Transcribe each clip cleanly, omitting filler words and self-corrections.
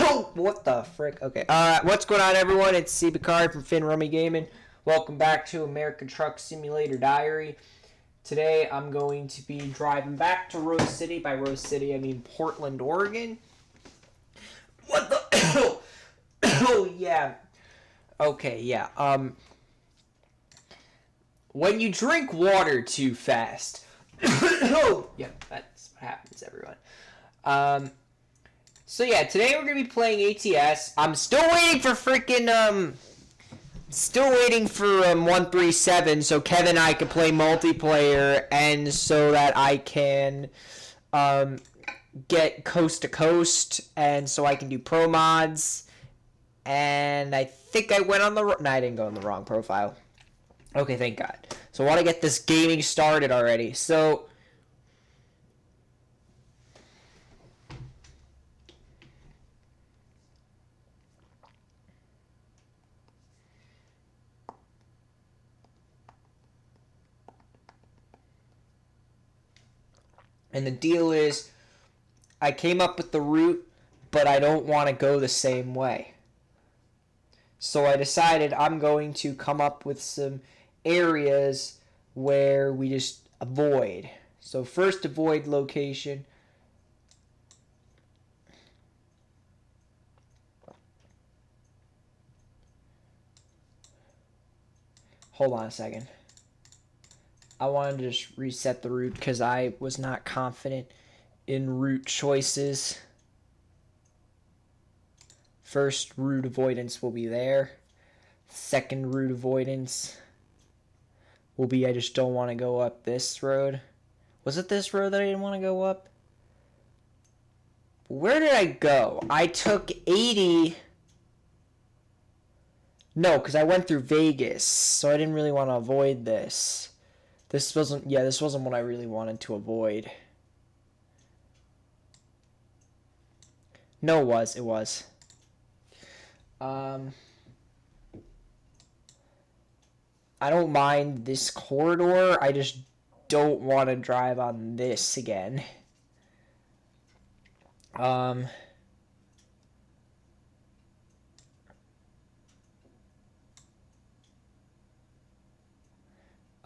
What the frick? Okay. What's going on, everyone? It's C. Bacard from Finn Rummy Gaming. Welcome back to American Truck Simulator Diary. Today, I'm going to be driving back to Rose City. By Rose City, I mean Portland, Oregon. What the? Oh, yeah. Okay, yeah. When you drink water too fast. Oh, yeah, that's what happens, everyone. So yeah, today we're gonna be playing ATS. I'm still waiting for freaking still waiting for 137 so Kevin and I can play multiplayer and so that I can get coast to coast and so I can do pro mods. And I think I went on the no, I didn't go on the wrong profile. Okay, thank God. So I want to get this gaming started already. So and the deal is, I came up with the route, but I don't want to go the same way. So I decided I'm going to come up with some areas where we just avoid. So first avoid location. Hold on a second. I wanted to just reset the route because I was not confident in route choices. First route avoidance will be there. Second route avoidance will be I just don't want to go up this road. Was it this road that I didn't want to go up? Where did I go? I took 80. No, because I went through Vegas, so I didn't really want to avoid this. This wasn't what I really wanted to avoid. No, it was. I don't mind this corridor. I just don't want to drive on this again.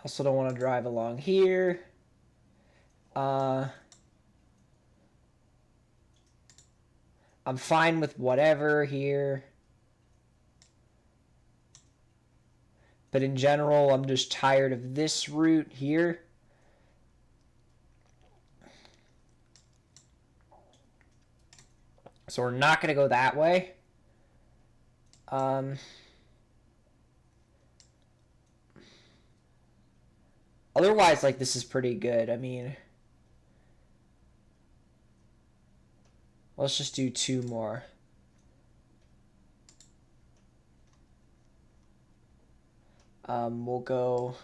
Also don't want to drive along here. I'm fine with whatever here. But in general, I'm just tired of this route here. So we're not going to go that way. Otherwise, like, this is pretty good. I mean, let's just do 2 more. We'll go...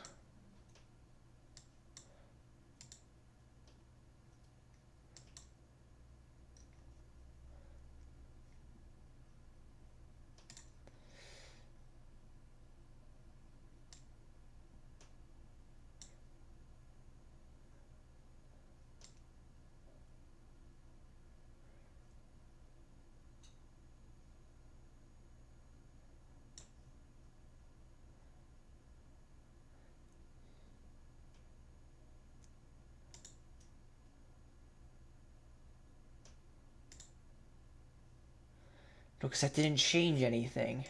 No, because that didn't change anything.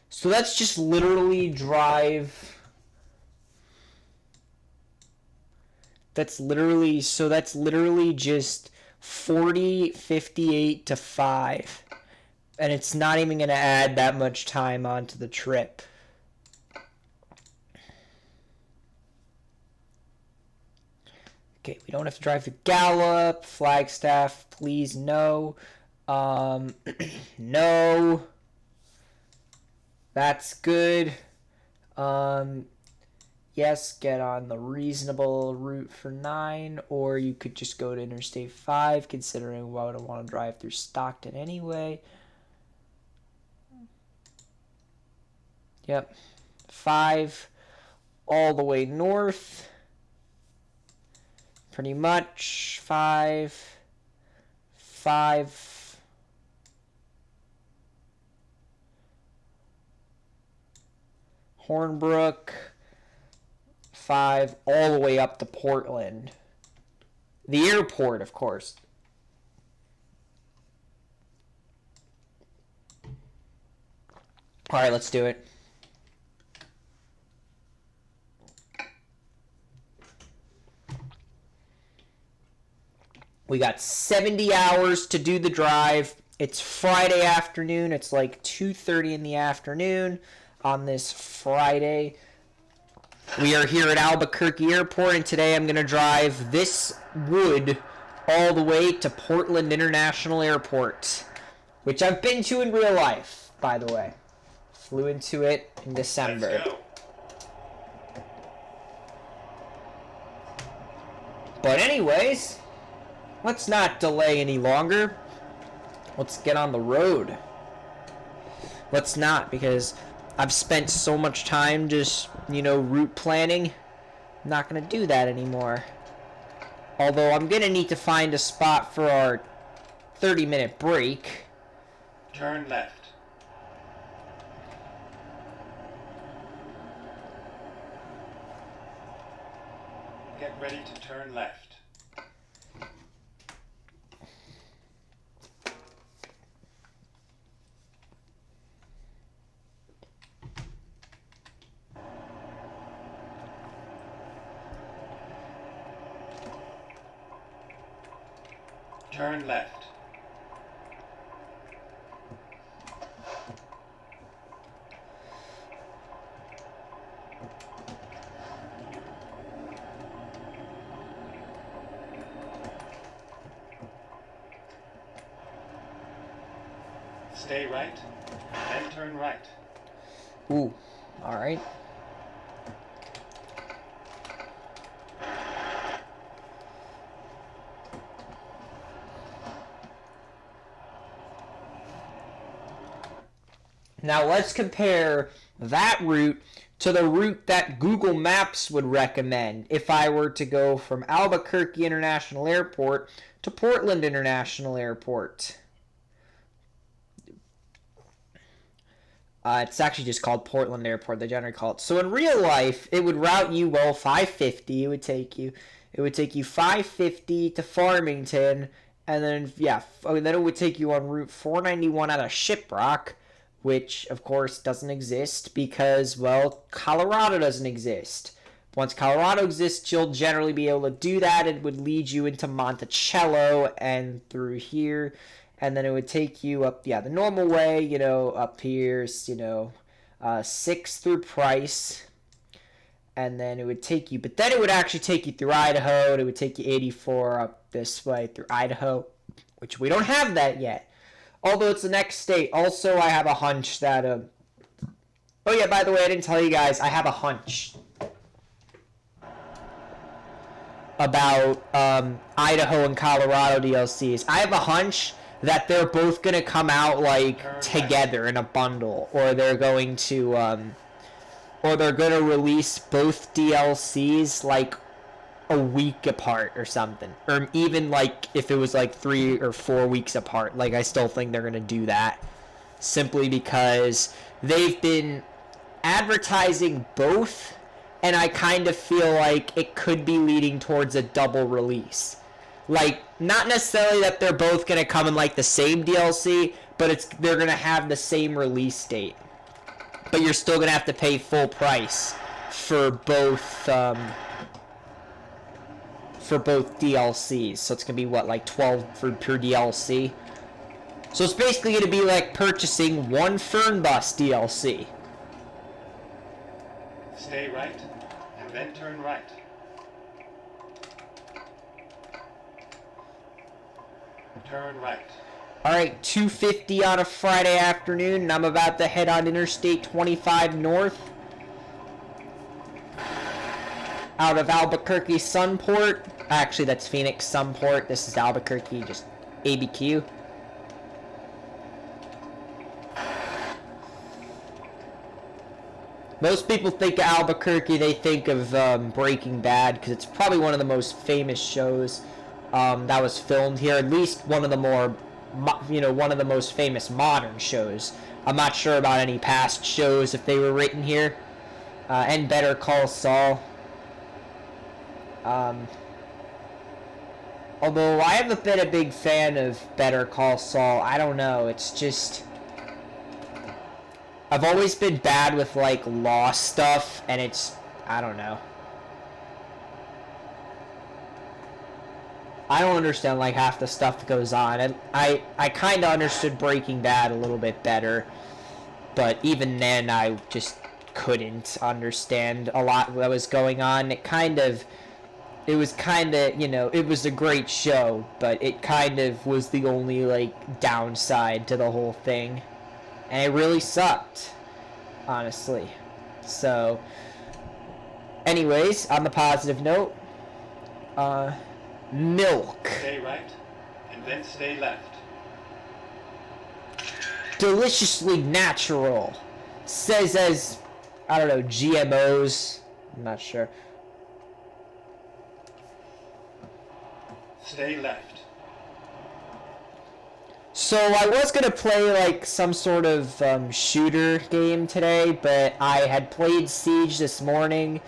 So that's just literally drive... That's literally just 40, 58 to 5. And it's not even going to add that much time onto the trip. Okay, we don't have to drive to Gallup, Flagstaff, please, no. No. That's good. Yes, get on the reasonable route for 9, or you could just go to Interstate 5, considering why would I want to drive through Stockton anyway. Yep. 5. all the way north. Pretty much 5, 5. Hornbrook, 5, all the way up to Portland. The airport, of course. All right, let's do it. We got 70 hours to do the drive. It's Friday afternoon. It's like 2:30 in the afternoon on this Friday. We are here at Albuquerque Airport, and today I'm going to drive this wood all the way to Portland International Airport, which I've been to in real life, by the way. Flew into it in December. Let's go. But anyways, let's not delay any longer. Let's get on the road. Let's not, because I've spent so much time just, route planning. I'm not going to do that anymore. Although I'm going to need to find a spot for our 30-minute break. Turn left. Get ready to turn left. Turn left. Stay right, then turn right. Ooh, all right. Now let's compare that route to the route that Google Maps would recommend if I were to go from Albuquerque International Airport to Portland International Airport. It's actually just called Portland Airport. They generally call it. So in real life, it would route you 550. It would take you 550 to Farmington, and then then it would take you on Route 491 out of Shiprock, which of course doesn't exist because Colorado doesn't exist. Once Colorado exists, you'll generally be able to do that. It would lead you into Monticello and through here. And then it would take you up, the normal way, up here, 6 through Price. And then it would take you, but then it would actually take you through Idaho, and it would take you 84 up this way through Idaho, which we don't have that yet. Although it's the next state. Also, I have a hunch that, oh yeah, by the way, I didn't tell you guys, I have a hunch about Idaho and Colorado DLCs. I have a hunch that they're both going to come out together in a bundle, or they're going to release both DLCs a week apart or something, or even if it was 3 or 4 weeks apart. I still think they're going to do that, simply because they've been advertising both, and I kind of feel like it could be leading towards a double release. Not necessarily that they're both going to come in the same DLC, but they're going to have the same release date. But you're still going to have to pay full price for both DLCs. So it's going to be 12 for per DLC. So it's basically going to be like purchasing one Fernbus DLC. Stay right and then turn right. Turn right. Alright, 2:50 on a Friday afternoon, and I'm about to head on Interstate 25 north out of Albuquerque Sunport. Actually, that's Phoenix Sunport. This is Albuquerque, just ABQ. Most people think of Albuquerque, they think of Breaking Bad, because it's probably one of the most famous shows that was filmed here. At least one of the more, one of the most famous modern shows. I'm not sure about any past shows if they were written here. And Better Call Saul. Although I haven't been a big fan of Better Call Saul. I don't know. It's just... I've always been bad with, like, law stuff, and it's... I don't know. I don't understand, like, half the stuff that goes on. And I kind of understood Breaking Bad a little bit better, but even then I just couldn't understand a lot that was going on. It was kind of, it was a great show, but it kind of was the only, like, downside to the whole thing. And it really sucked, honestly. So, anyways, on the positive note, milk. Stay right, and then stay left. Deliciously natural. Says as, I don't know, GMOs. I'm not sure. Stay left. So I was going to play like some sort of shooter game today, but I had played Siege this morning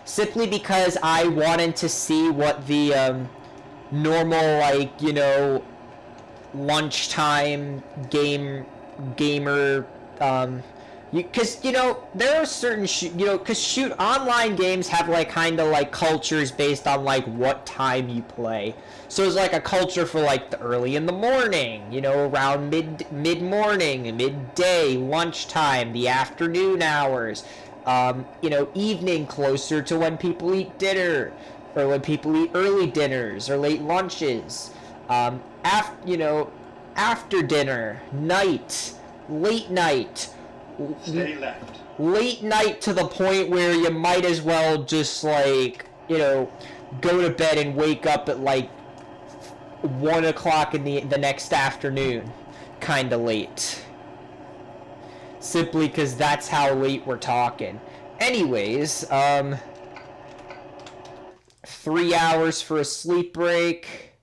simply because I wanted to see what the normal, like, lunchtime gamer because there are certain because online games have like kind of like cultures based on like what time you play. So there's like a culture for like the early in the morning, around mid-morning, midday, lunchtime, the afternoon hours, evening closer to when people eat dinner, or when people eat early dinners or late lunches, after dinner, night, late night. Stay left. Late night to the point where you might as well just like, go to bed and wake up at like 1 o'clock in the next afternoon. Kinda late. Simply because that's how late we're talking. Anyways, 3 hours for a sleep break.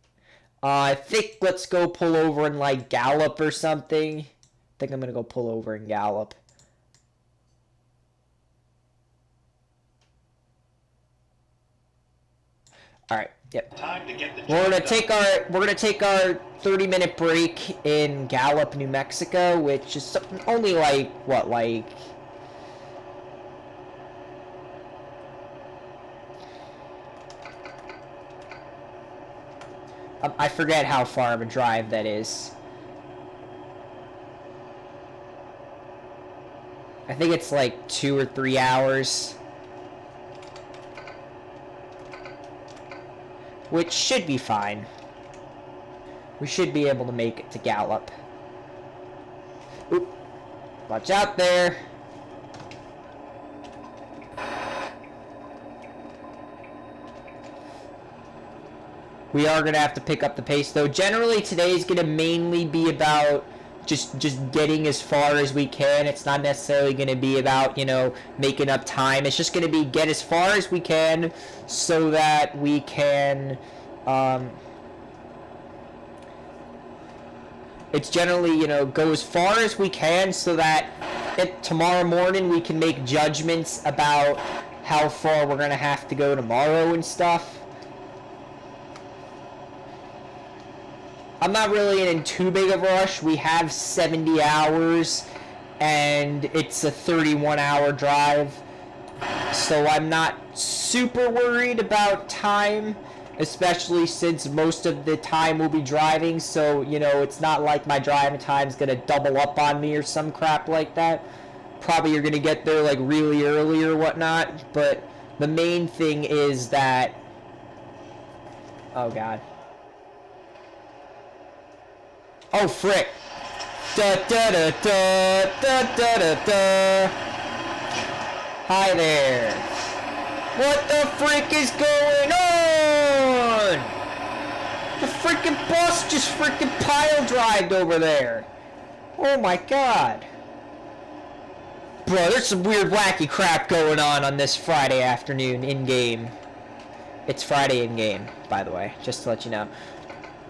I think let's go pull over and like Gallup or something. I think I'm gonna go pull over and Gallup. All right. Yep. Time to get the We're gonna job take our 30-minute break in Gallup, New Mexico, which is only like what, like I forget how far of a drive that is. I think it's like 2 or 3 hours. Which should be fine. We should be able to make it to Gallup. Oop. Watch out there. We are going to have to pick up the pace, though. Generally, today is going to mainly be about just getting as far as we can. It's not necessarily going to be about, making up time. It's just going to be get as far as we can so that we can... it's generally, go as far as we can so that tomorrow morning we can make judgments about how far we're going to have to go tomorrow and stuff. I'm not really in too big of a rush. We have 70 hours, and it's a 31-hour drive. So I'm not super worried about time, especially since most of the time we'll be driving. So, it's not like my driving time's going to double up on me or some crap like that. Probably you're going to get there, like, really early or whatnot. But the main thing is that... Oh, God. Oh, frick. Da da da da da da da da. Hi there. What the frick is going on? The freaking bus just freaking pile drived over there. Oh my god. Bro, there's some weird, wacky crap going on this Friday afternoon in-game. It's Friday in-game, by the way, just to let you know.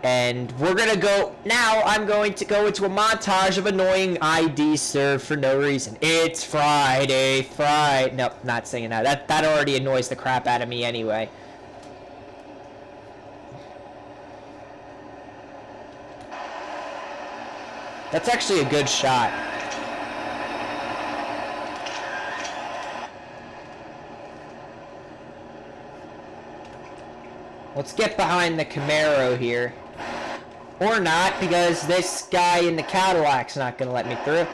And we're gonna go, now I'm going to go into a montage of annoying IDs served for no reason. It's Friday, nope, not saying that. That already annoys the crap out of me anyway. That's actually a good shot. Let's get behind the Camaro here. Or not, because this guy in the Cadillac's not going to let me through.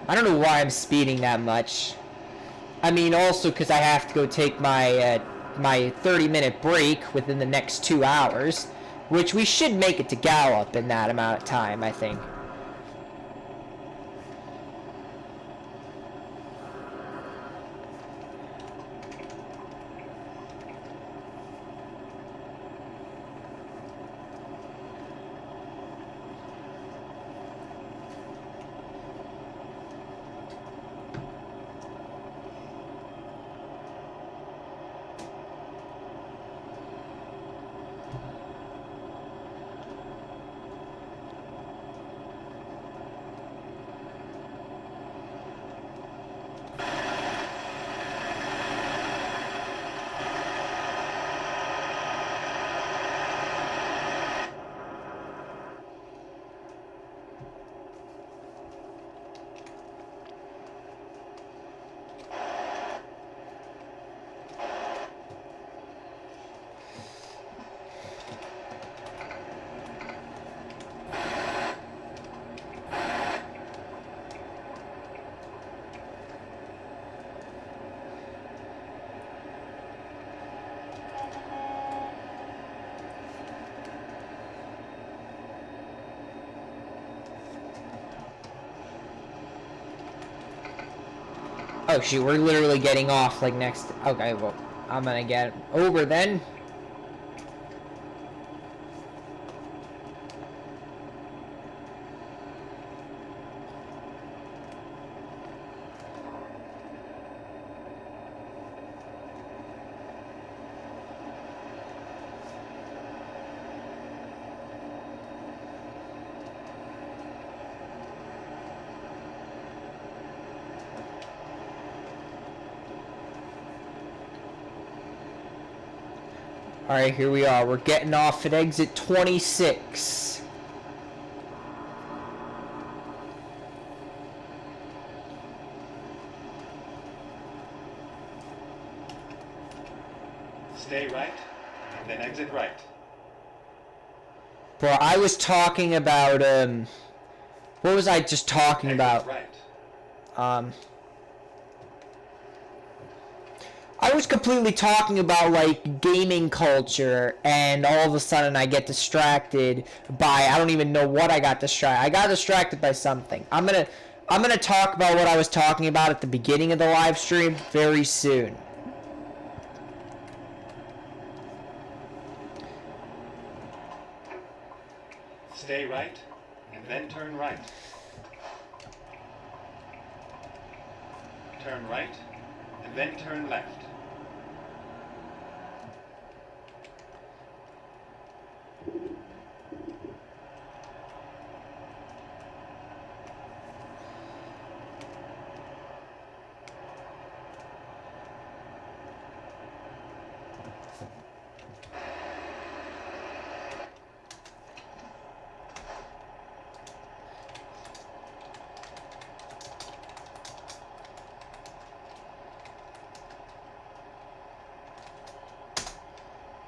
I don't know why I'm speeding that much. I mean, also because I have to go take my my 30-minute break within the next 2 hours, which we should make it to Gallup in that amount of time, I think. Oh shoot, we're literally getting off like next. Okay, well, I'm gonna get over then. Alright, here we are. We're getting off at exit 26. Stay right, and then exit right. Bro, I was talking about, what was I just talking Exit about? right. I was completely talking about like gaming culture, and all of a sudden I get distracted by, I don't even know what I got distracted. I got distracted by something. I'm gonna talk about what I was talking about at the beginning of the live stream very soon. Stay right, and then turn right. Turn right, and then turn left.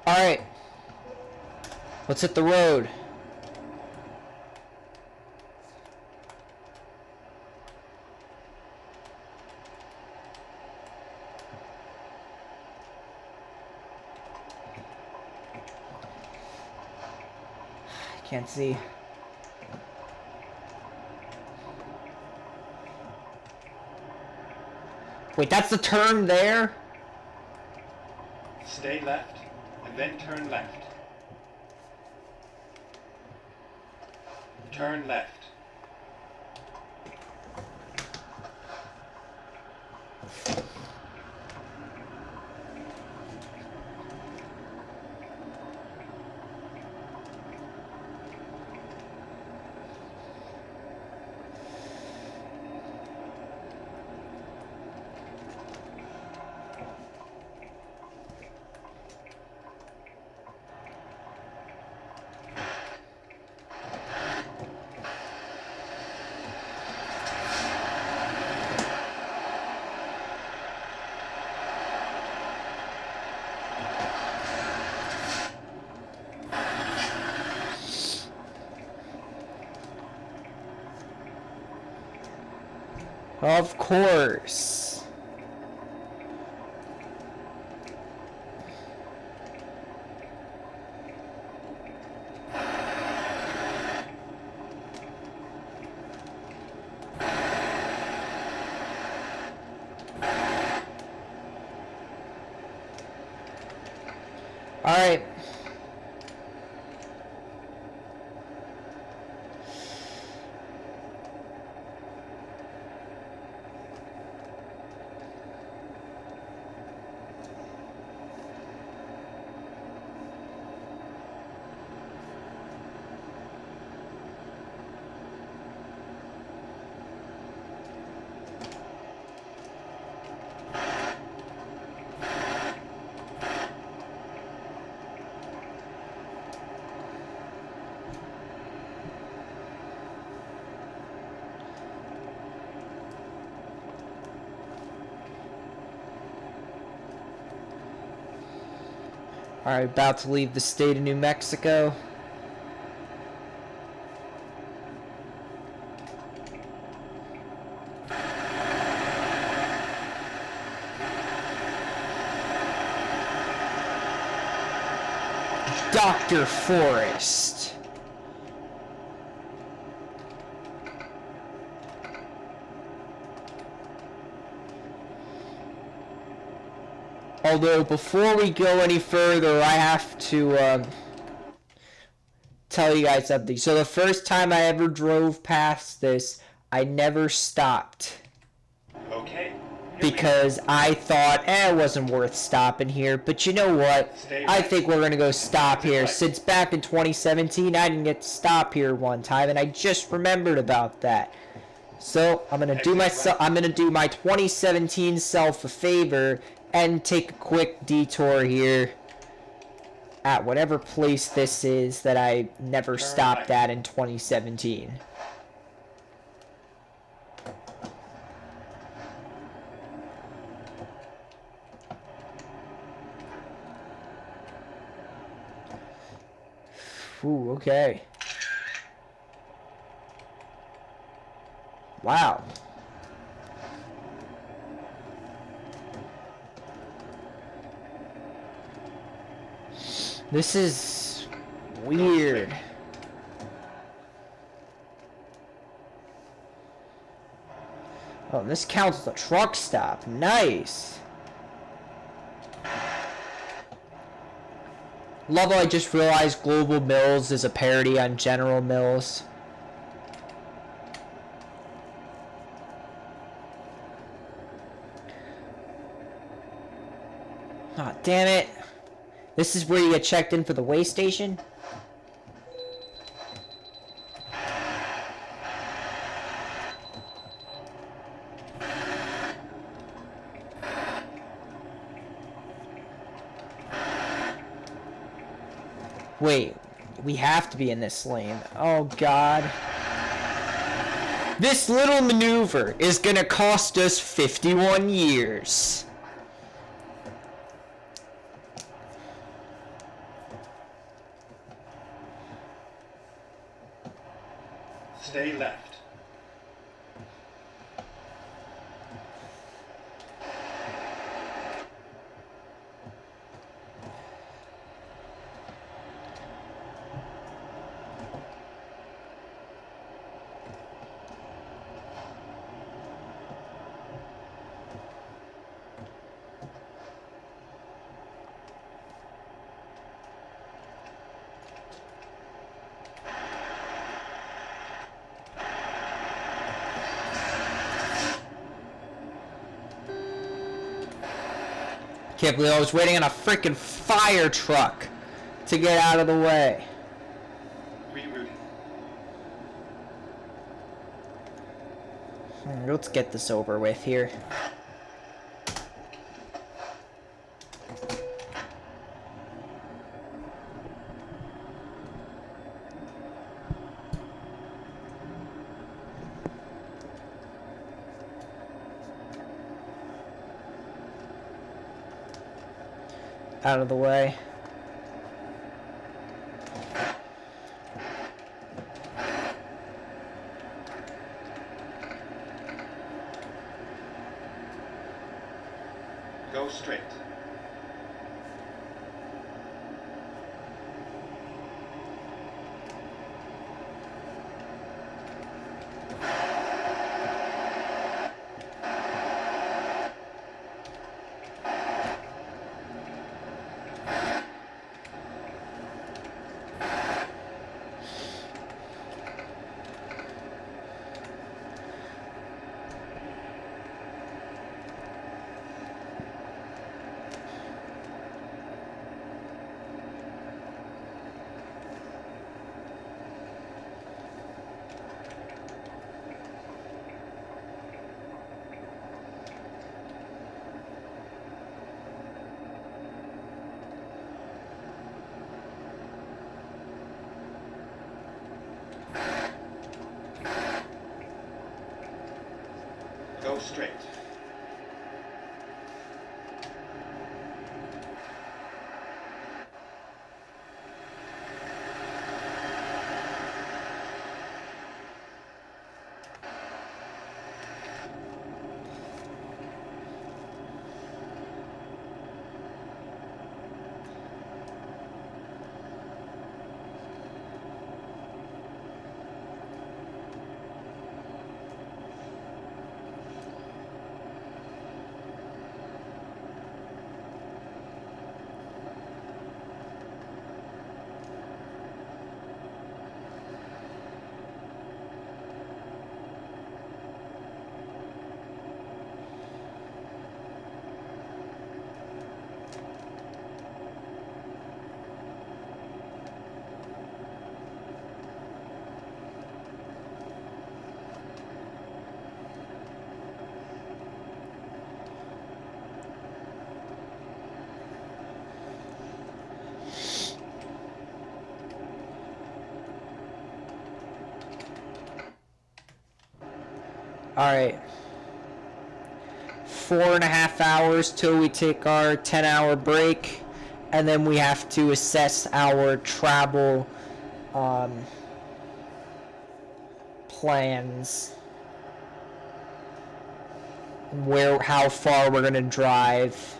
Alright. Let's hit the road. I can't see. Wait, that's the turn there? Stay left, and then turn left. Turn left. Of course. All right. All right, about to leave the state of New Mexico. Dr. Forrest. Although, before we go any further, I have to tell you guys something. So the first time I ever drove past this, I never stopped. Okay. Because I thought, it wasn't worth stopping here. But you know what? I think we're going to go stop here. Since back in 2017, I didn't get to stop here one time, and I just remembered about that. So I'm going to do my 2017 self a favor and take a quick detour here at whatever place this is that I never stopped at in 2017. Ooh, okay. Wow. This is weird. Oh, this counts as a truck stop. Nice. Love how I just realized Global Mills is a parody on General Mills. Aw, damn it. This is where you get checked in for the way station? Wait, we have to be in this lane. Oh, God. This little maneuver is gonna cost us 51 years. Stay left. Can't believe I was waiting on a freaking fire truck to get out of the way. Rerouting. Let's get this over with here. Out of the way. Go straight. Go straight. Alright. 4.5 hours till we take our 10-hour break. And then we have to assess our travel plans. How far we're going to drive.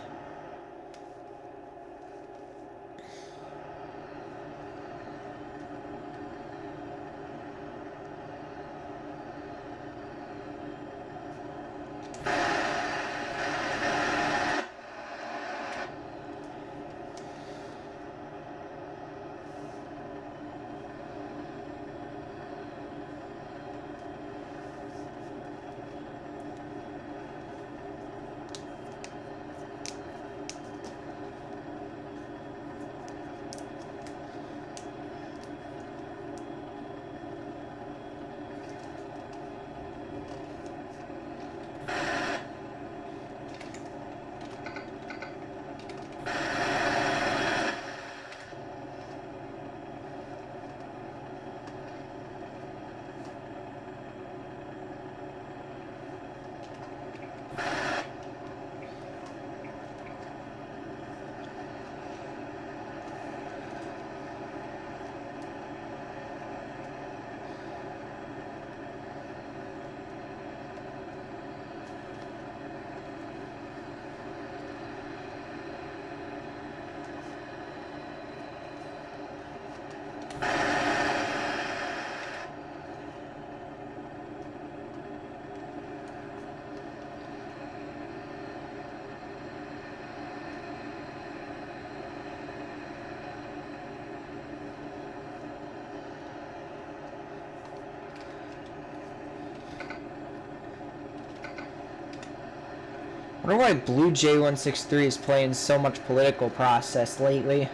I wonder why Blue J163 is playing so much Political Process lately.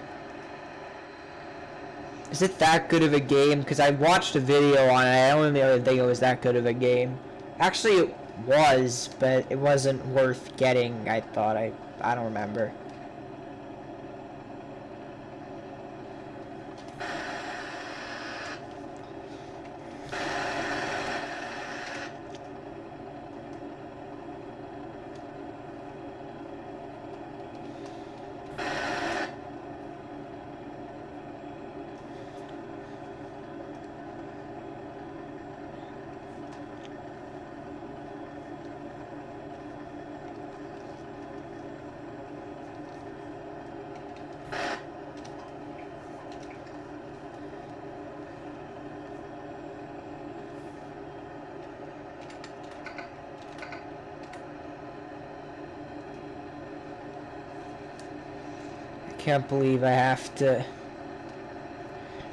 Is it that good of a game? Because I watched a video on it. I don't really think it was that good of a game. Actually, it was, but it wasn't worth getting, I thought. I don't remember. Can't believe I have to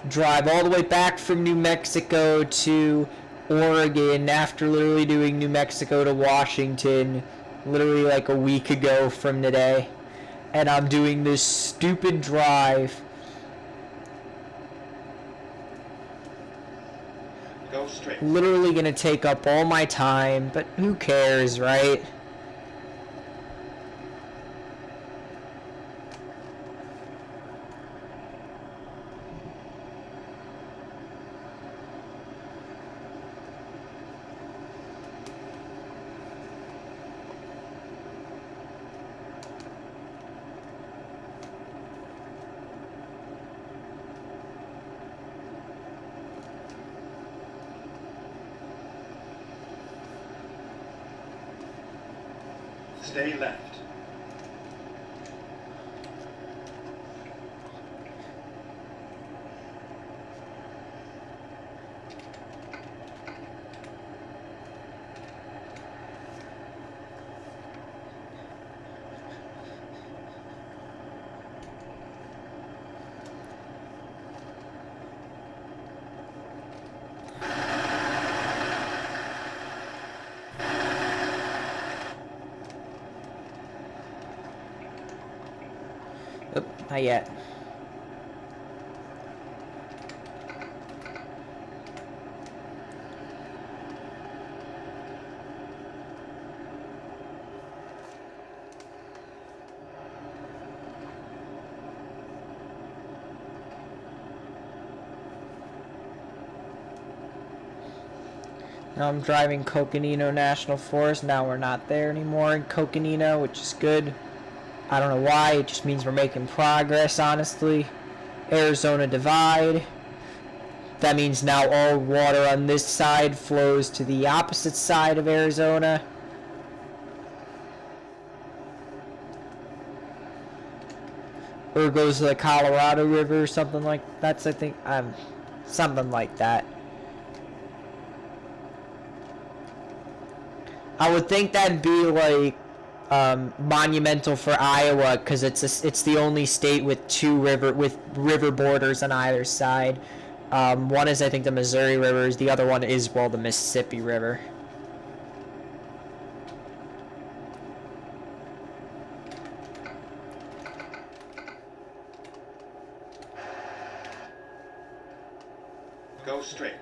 drive all the way back from New Mexico to Oregon after literally doing New Mexico to Washington literally like a week ago from today. And I'm doing this stupid drive. Go straight. Literally gonna take up all my time, but who cares, right? Stay left. Oop, not yet. Now I'm driving Coconino National Forest. Now we're not there anymore in Coconino, which is good. I don't know why. It just means we're making progress, honestly. Arizona Divide. That means now all water on this side flows to the opposite side of Arizona. Or goes to the Colorado River or something like that's I think something like that. I would think that'd be like monumental for Iowa because it's the only state with river borders on either side. One is I think the Missouri River. The other one is the Mississippi River. Go straight.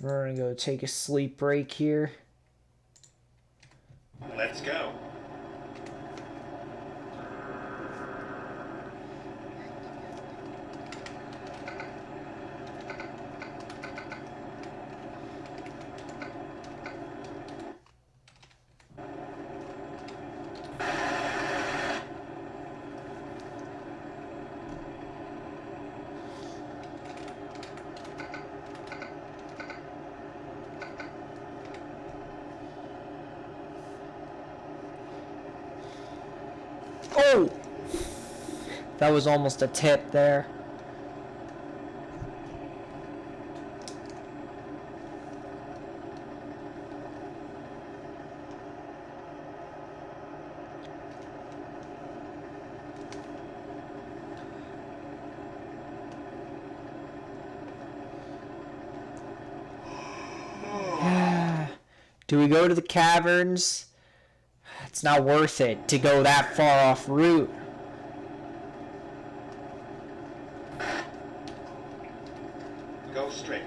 We're gonna go take a sleep break here. Let's go. Oh! That was almost a tip there. Do we go to the caverns? It's not worth it to go that far off route. Go straight.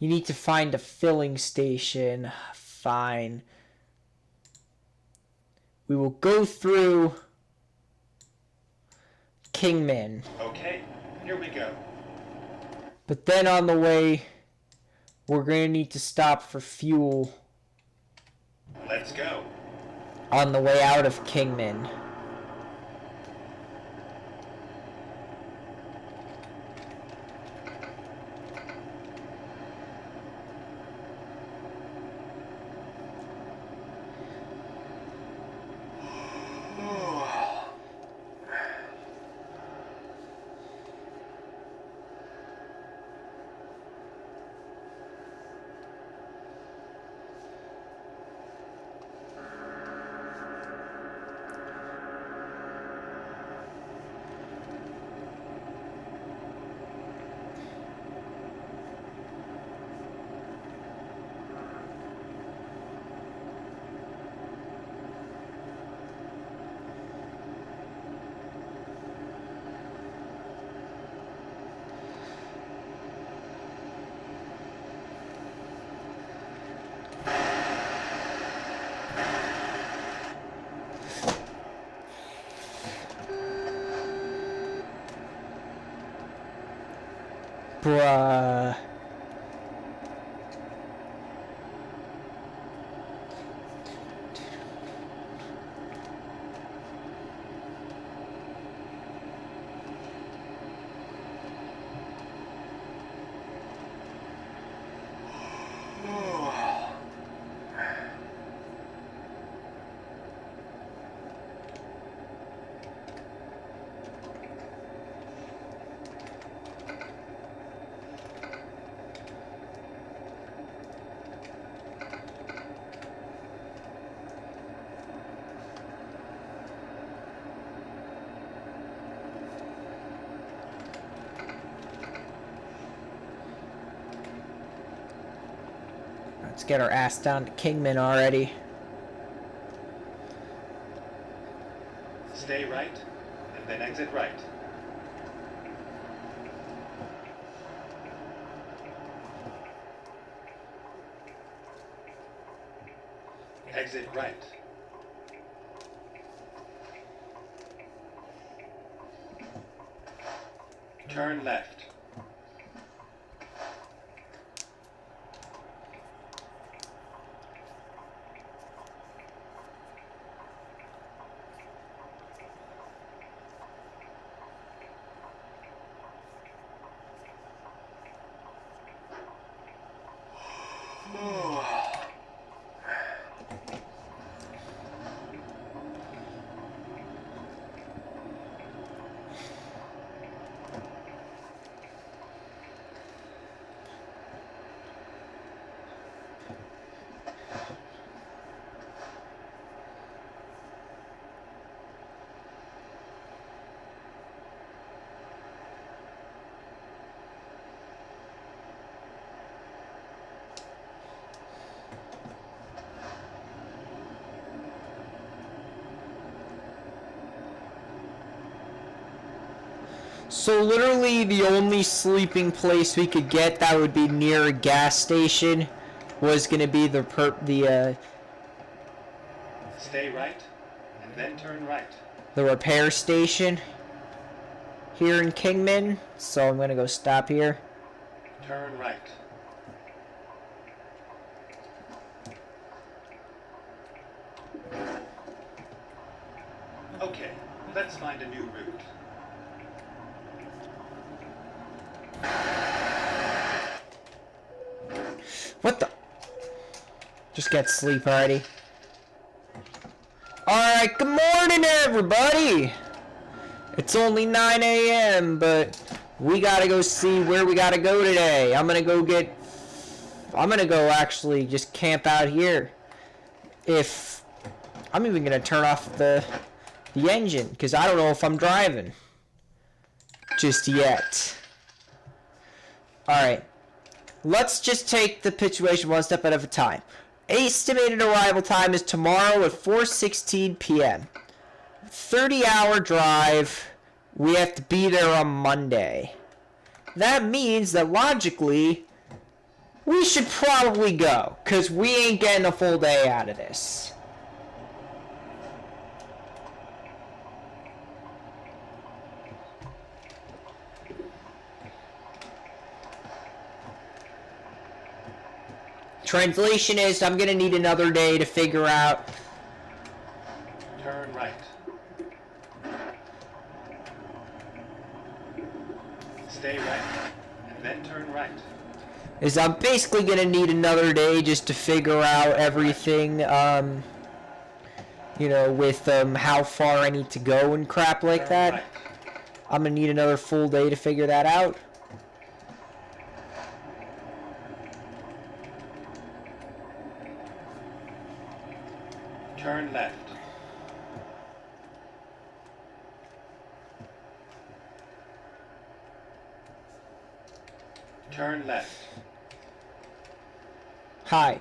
You need to find a filling station. Fine. We will go through Kingman. Okay, here we go. But then on the way, we're going to need to stop for fuel Let's go. on the way out of Kingman. Bruh. Let's get our ass down to Kingman already. Stay right, and then exit right. Exit right. Turn left. So literally the only sleeping place we could get that would be near a gas station was gonna be the Stay right, and then turn right. the repair station here in Kingman. So I'm gonna go stop here. Turn right. Okay, let's find a new route. What the? Just get sleep already. Alright, good morning everybody! It's only 9 a.m., but we gotta go see where we gotta go today. I'm gonna go actually just camp out here. I'm even gonna turn off the engine, because I don't know if I'm driving just yet. Alright. Let's just take the situation one step at a time. Estimated arrival time is tomorrow at 4:16 p.m. 30-hour drive. We have to be there on Monday. That means that logically, we should probably go, because we ain't getting a full day out of this. Translation is, I'm gonna need another day to figure out. Turn right. Stay right, and then turn right. Is I'm basically gonna need another day just to figure out everything, you know, with how far I need to go and crap like that. Right. I'm gonna need another full day to figure that out. Turn left. Turn left. Hi.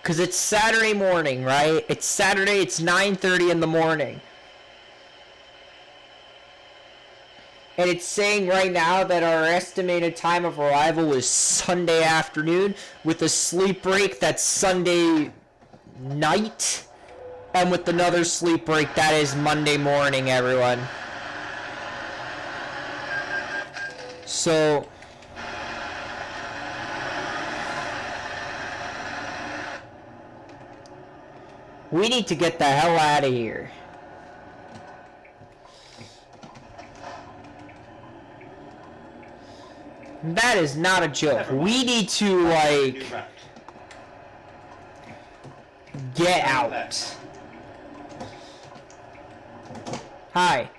Because it's Saturday morning, right? It's Saturday, it's 9:30 in the morning. And it's saying right now that our estimated time of arrival is Sunday afternoon with a sleep break that's Sunday night. And with another sleep break, that is Monday morning, everyone. So... we need to get the hell out of here. That is not a joke. We need to, like, get out. Hi.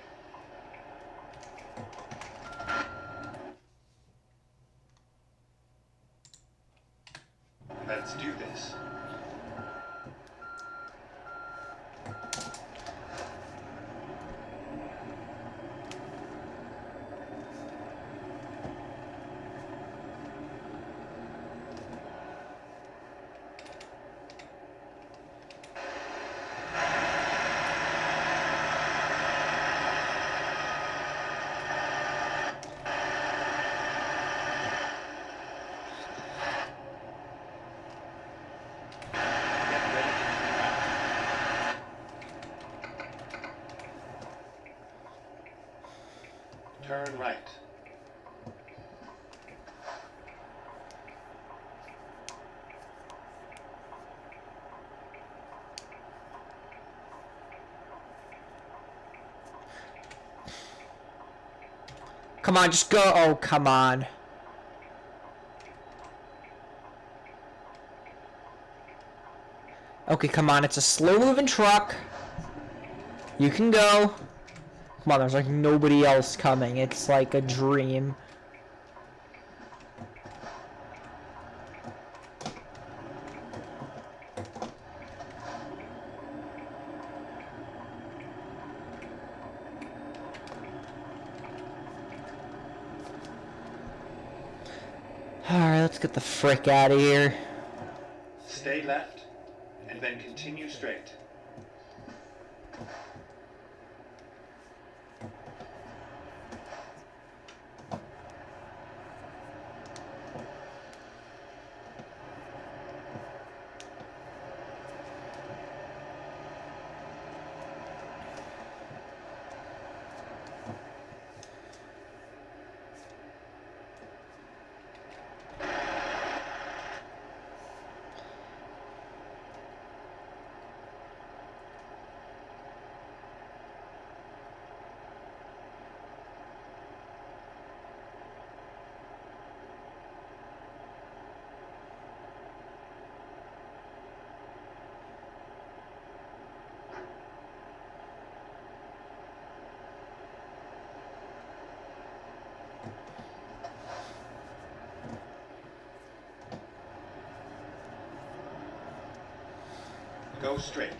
Let's do this. Turn right. Come on, just go. Oh, come on. Okay, come on. It's a slow-moving truck. You can go. Come on, there's like nobody else coming. It's like a dream. Alright, let's get the frick out of here. Stay left, and then continue straight. Go straight.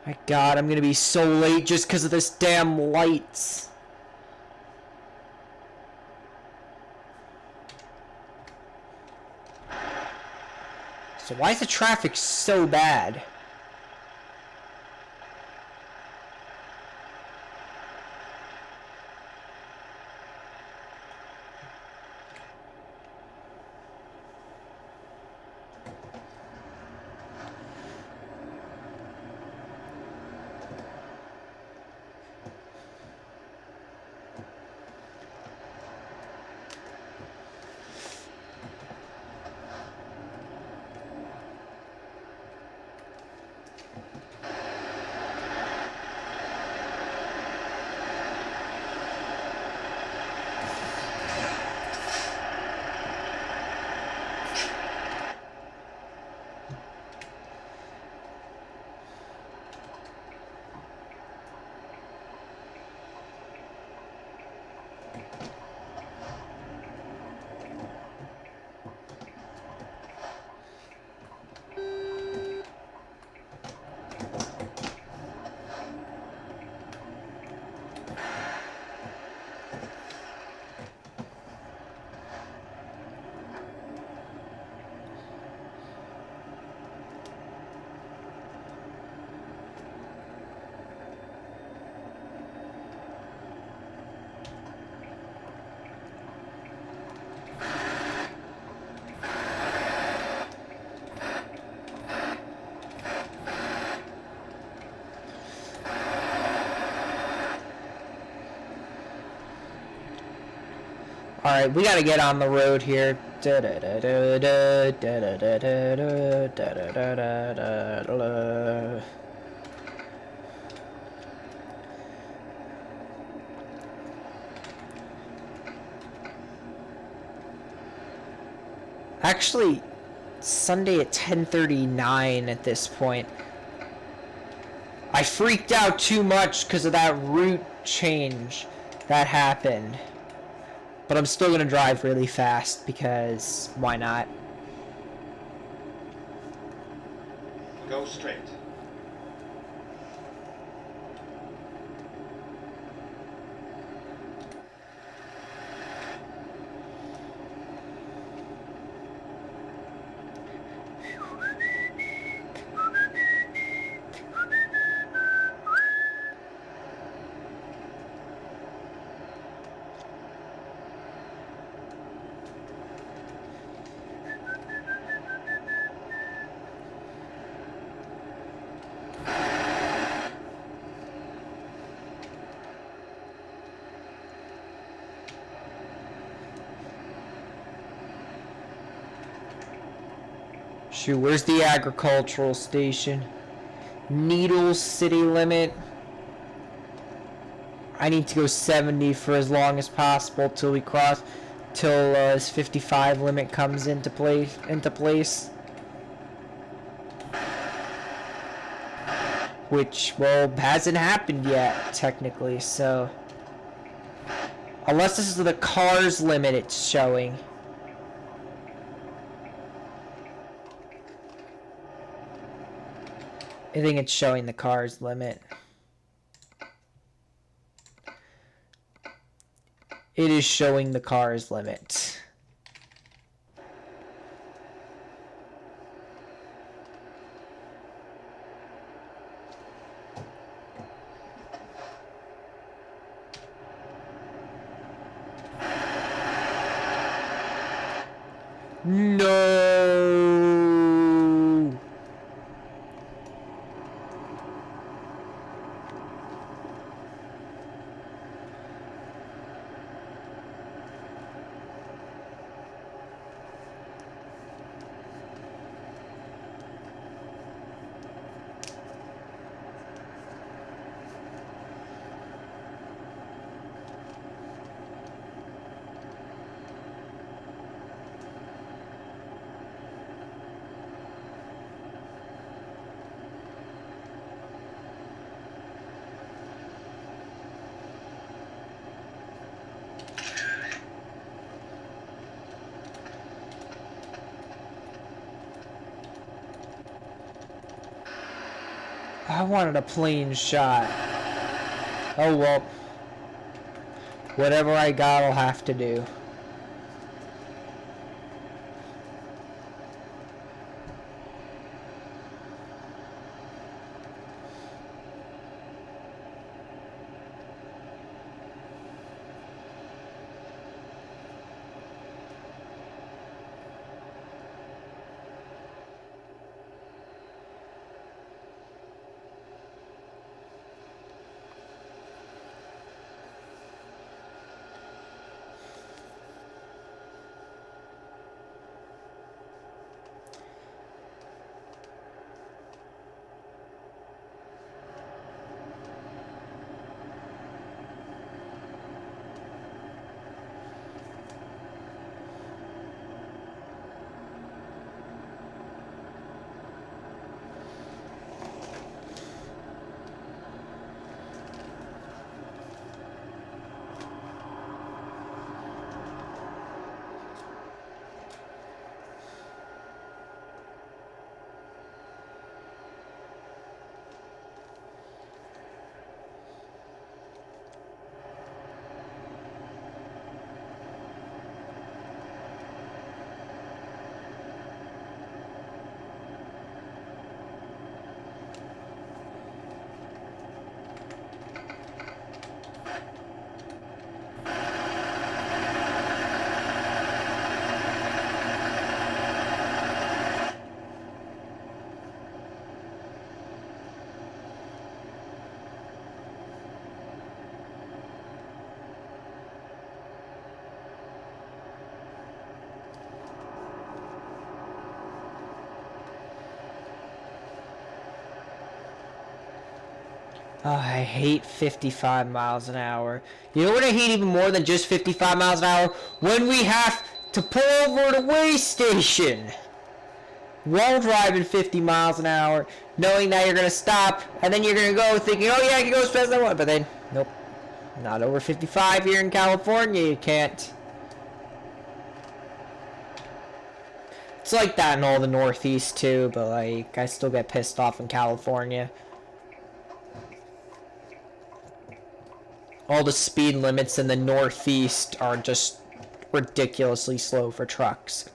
My God, I'm gonna be so late just because of this damn lights. So why is the traffic so bad? Alright, we gotta get on the road here. Actually, Sunday at 10:39 at this point. I freaked out too much because of that route change that happened. But I'm still gonna drive really fast because why not? Go straight. Shoot, where's the agricultural station? Needles city limit. I need to go 70 for as long as possible till we cross, till this 55 limit comes into place. Which, well, hasn't happened yet, technically, so. Unless this is the cars limit it's showing. I think it's showing the car's limit. It is showing the car's limit. No. I wanted a clean shot. Oh well. Whatever I got, I'll have to do. Oh, I hate 55 miles an hour. You know what I hate even more than just 55 miles an hour? When we have to pull over at a way station while driving 50 miles an hour, knowing that you're going to stop, and then you're going to go thinking, oh yeah, I can go as fast as I want, but then, nope. Not over 55 here in California, you can't. It's like that in all the Northeast too, but like, I still get pissed off in California. All the speed limits in the Northeast are just ridiculously slow for trucks.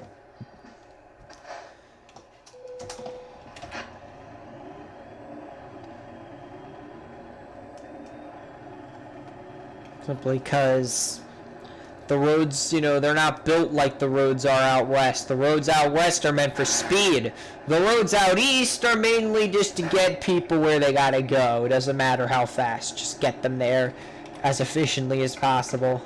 Simply because the roads, you know, they're not built like the roads are out west. The roads out west are meant for speed. The roads out east are mainly just to get people where they gotta go. It doesn't matter how fast, just get them there as efficiently as possible.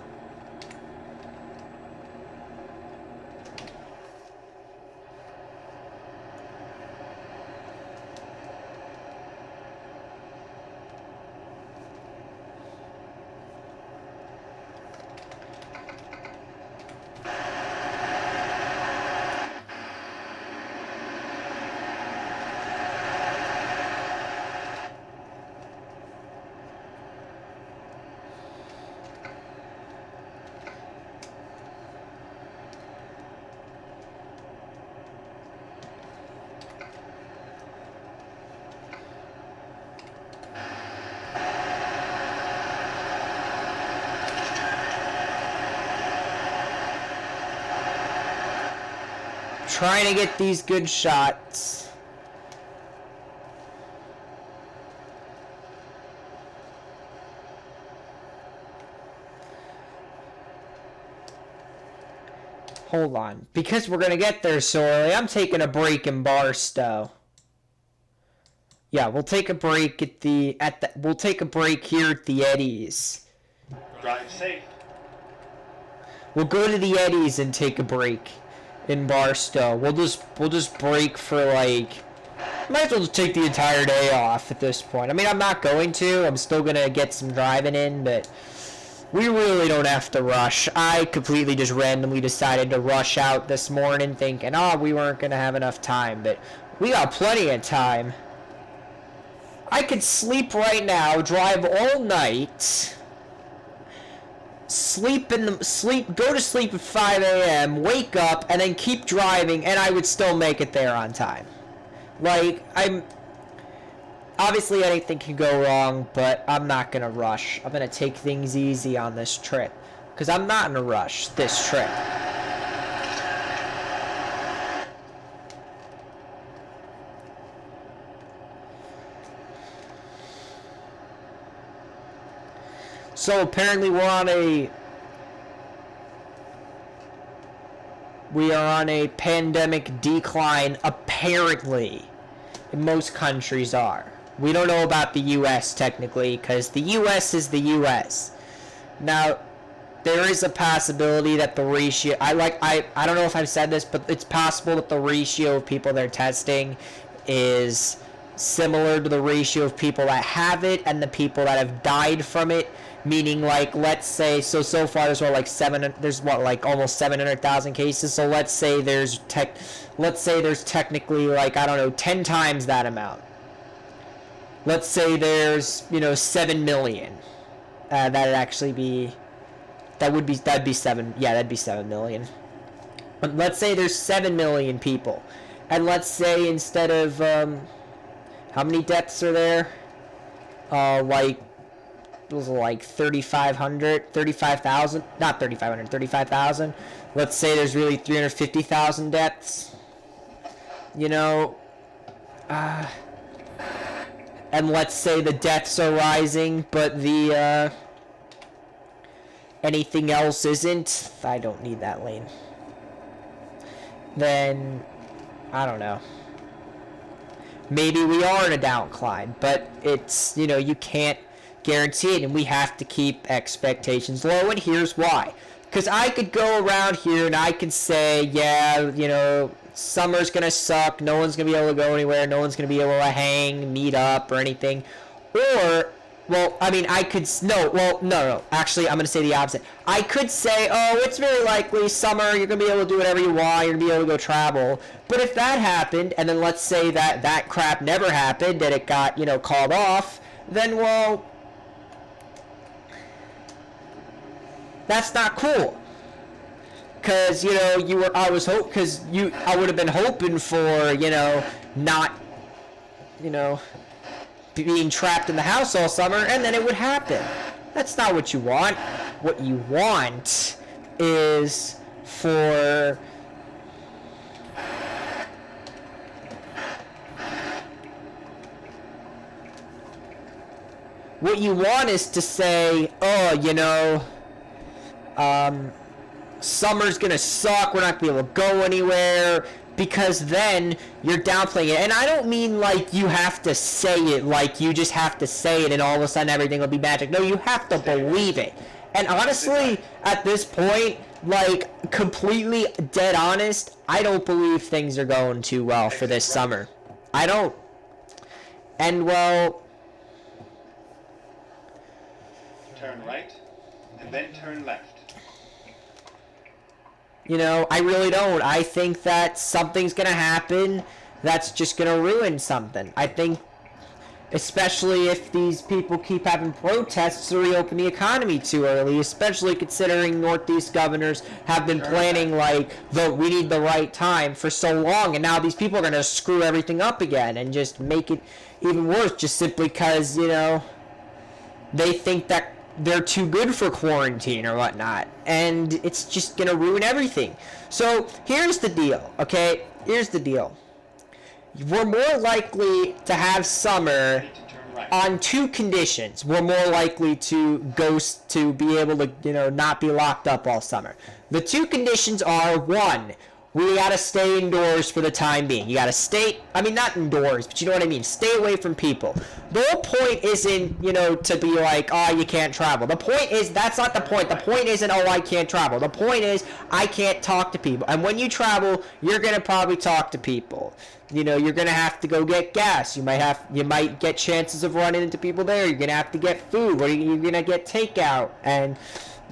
trying to get these good shots. Hold on. Because we're going to get there so early, I'm taking a break in Barstow. Yeah, we'll take a break we'll take a break here at the Eddies. Drive safe. We'll go to the Eddies and take a break in Barstow. We'll just break for like, might as well just take the entire day off at this point. I mean, I'm not going to. I'm still going to get some driving in, but we really don't have to rush. I completely just randomly decided to rush out this morning thinking, we weren't going to have enough time, but we got plenty of time. I could sleep right now, drive all night, go to sleep at 5 a.m., wake up, and then keep driving, and I would still make it there on time. Like, obviously anything can go wrong, but I'm not going to rush. I'm going to take things easy on this trip, because I'm not in a rush this trip. So apparently we are on a pandemic decline, apparently. Most countries are. We don't know about the U.S. technically, because the U.S. is the U.S. Now, there is a possibility that the ratio, I don't know if I've said this, but it's possible that the ratio of people they're testing is similar to the ratio of people that have it and the people that have died from it. Meaning, like, let's say, so far there's almost 700,000 cases. So let's say there's technically, like, I don't know, 10 times that amount. Let's say there's, 7 million. That'd be 7 million. But let's say there's 7 million people. And let's say instead of, how many deaths are there? It was like 35,000, not 3,500, 35,000. Let's say there's really 350,000 deaths. And let's say the deaths are rising, but the, anything else isn't. I don't need that lane. Then, I don't know. Maybe we are in a downcline, but it's, you can't guarantee it, and we have to keep expectations low, and here's why. Because I could go around here and I could say, summer's gonna suck, no one's gonna be able to go anywhere, no one's gonna be able to hang, meet up, or anything. Or, no, actually, I'm gonna say the opposite. I could say, it's very likely summer, you're gonna be able to do whatever you want, you're gonna be able to go travel. But if that happened, and then let's say that crap never happened, that it got, called off, then, well, that's not cool. Because, I would have been hoping for, not, being trapped in the house all summer, and then it would happen. That's not what you want. What you want is for to say, summer's gonna suck, we're not gonna be able to go anywhere, because then you're downplaying it. And I don't mean like you have to say it, like you just have to say it and all of a sudden everything will be magic. No, you have to believe it. And honestly, at this point, like, completely dead honest, I don't believe things are going too well for this summer. I don't. And, well, turn right, and then turn left. I really don't. I think that something's going to happen that's just going to ruin something. I think, especially if these people keep having protests to reopen the economy too early, especially considering Northeast governors have been planning, we need the right time for so long, and now these people are going to screw everything up again and just make it even worse, just simply because, they think that they're too good for quarantine or whatnot, and it's just gonna ruin everything. So here's the deal, okay? Here's the deal. We're more likely to have summer Ready to turn right. on two conditions. We're more likely to be able to, not be locked up all summer. The two conditions are, one, we gotta stay indoors for the time being. You gotta stay, not indoors, but you know what I mean. Stay away from people. The whole point isn't, to be like, oh, you can't travel. The point is, that's not the point. The point isn't, oh, I can't travel. The point is, I can't talk to people. And when you travel, you're gonna probably talk to people. You're gonna have to go get gas. You might get chances of running into people there. You're gonna have to get food. You're gonna get takeout, and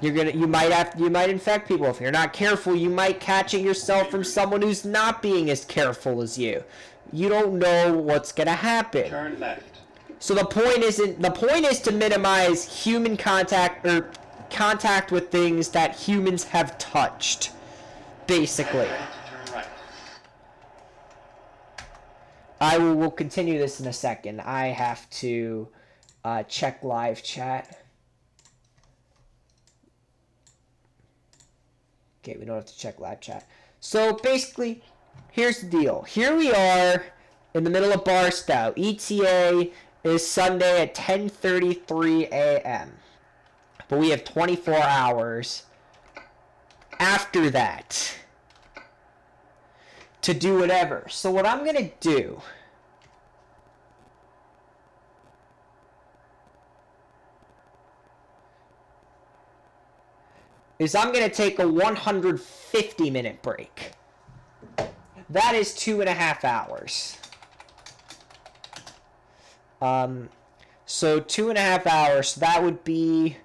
you might infect people. If you're not careful, you might catch it yourself from someone who's not being as careful as you. You don't know what's gonna happen. Turn left. So the point is to minimize human contact or contact with things that humans have touched, basically. Ready to turn right. We'll continue this in a second. I have to check live chat. Okay, we don't have to check live chat. So basically, here's the deal. Here we are in the middle of Barstow. ETA is Sunday at 10:33 a.m. But we have 24 hours after that to do whatever. So what I'm going to do is I'm going to take a 150-minute break. That is 2.5 hours. So 2.5 hours, so that would be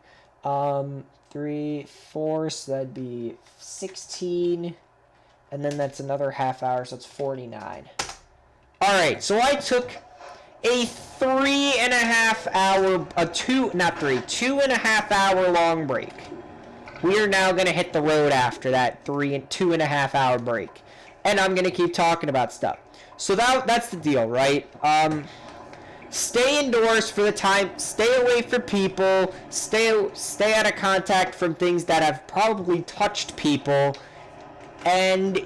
3, 4, so that'd be 16, and then that's another half hour, so that's 49. Alright, so I took a 2.5 hour long break. We are now going to hit the road after that 2.5 hour break. And I'm going to keep talking about stuff. So that's the deal, right? Stay indoors for the time. Stay away from people. Stay out of contact from things that have probably touched people. And,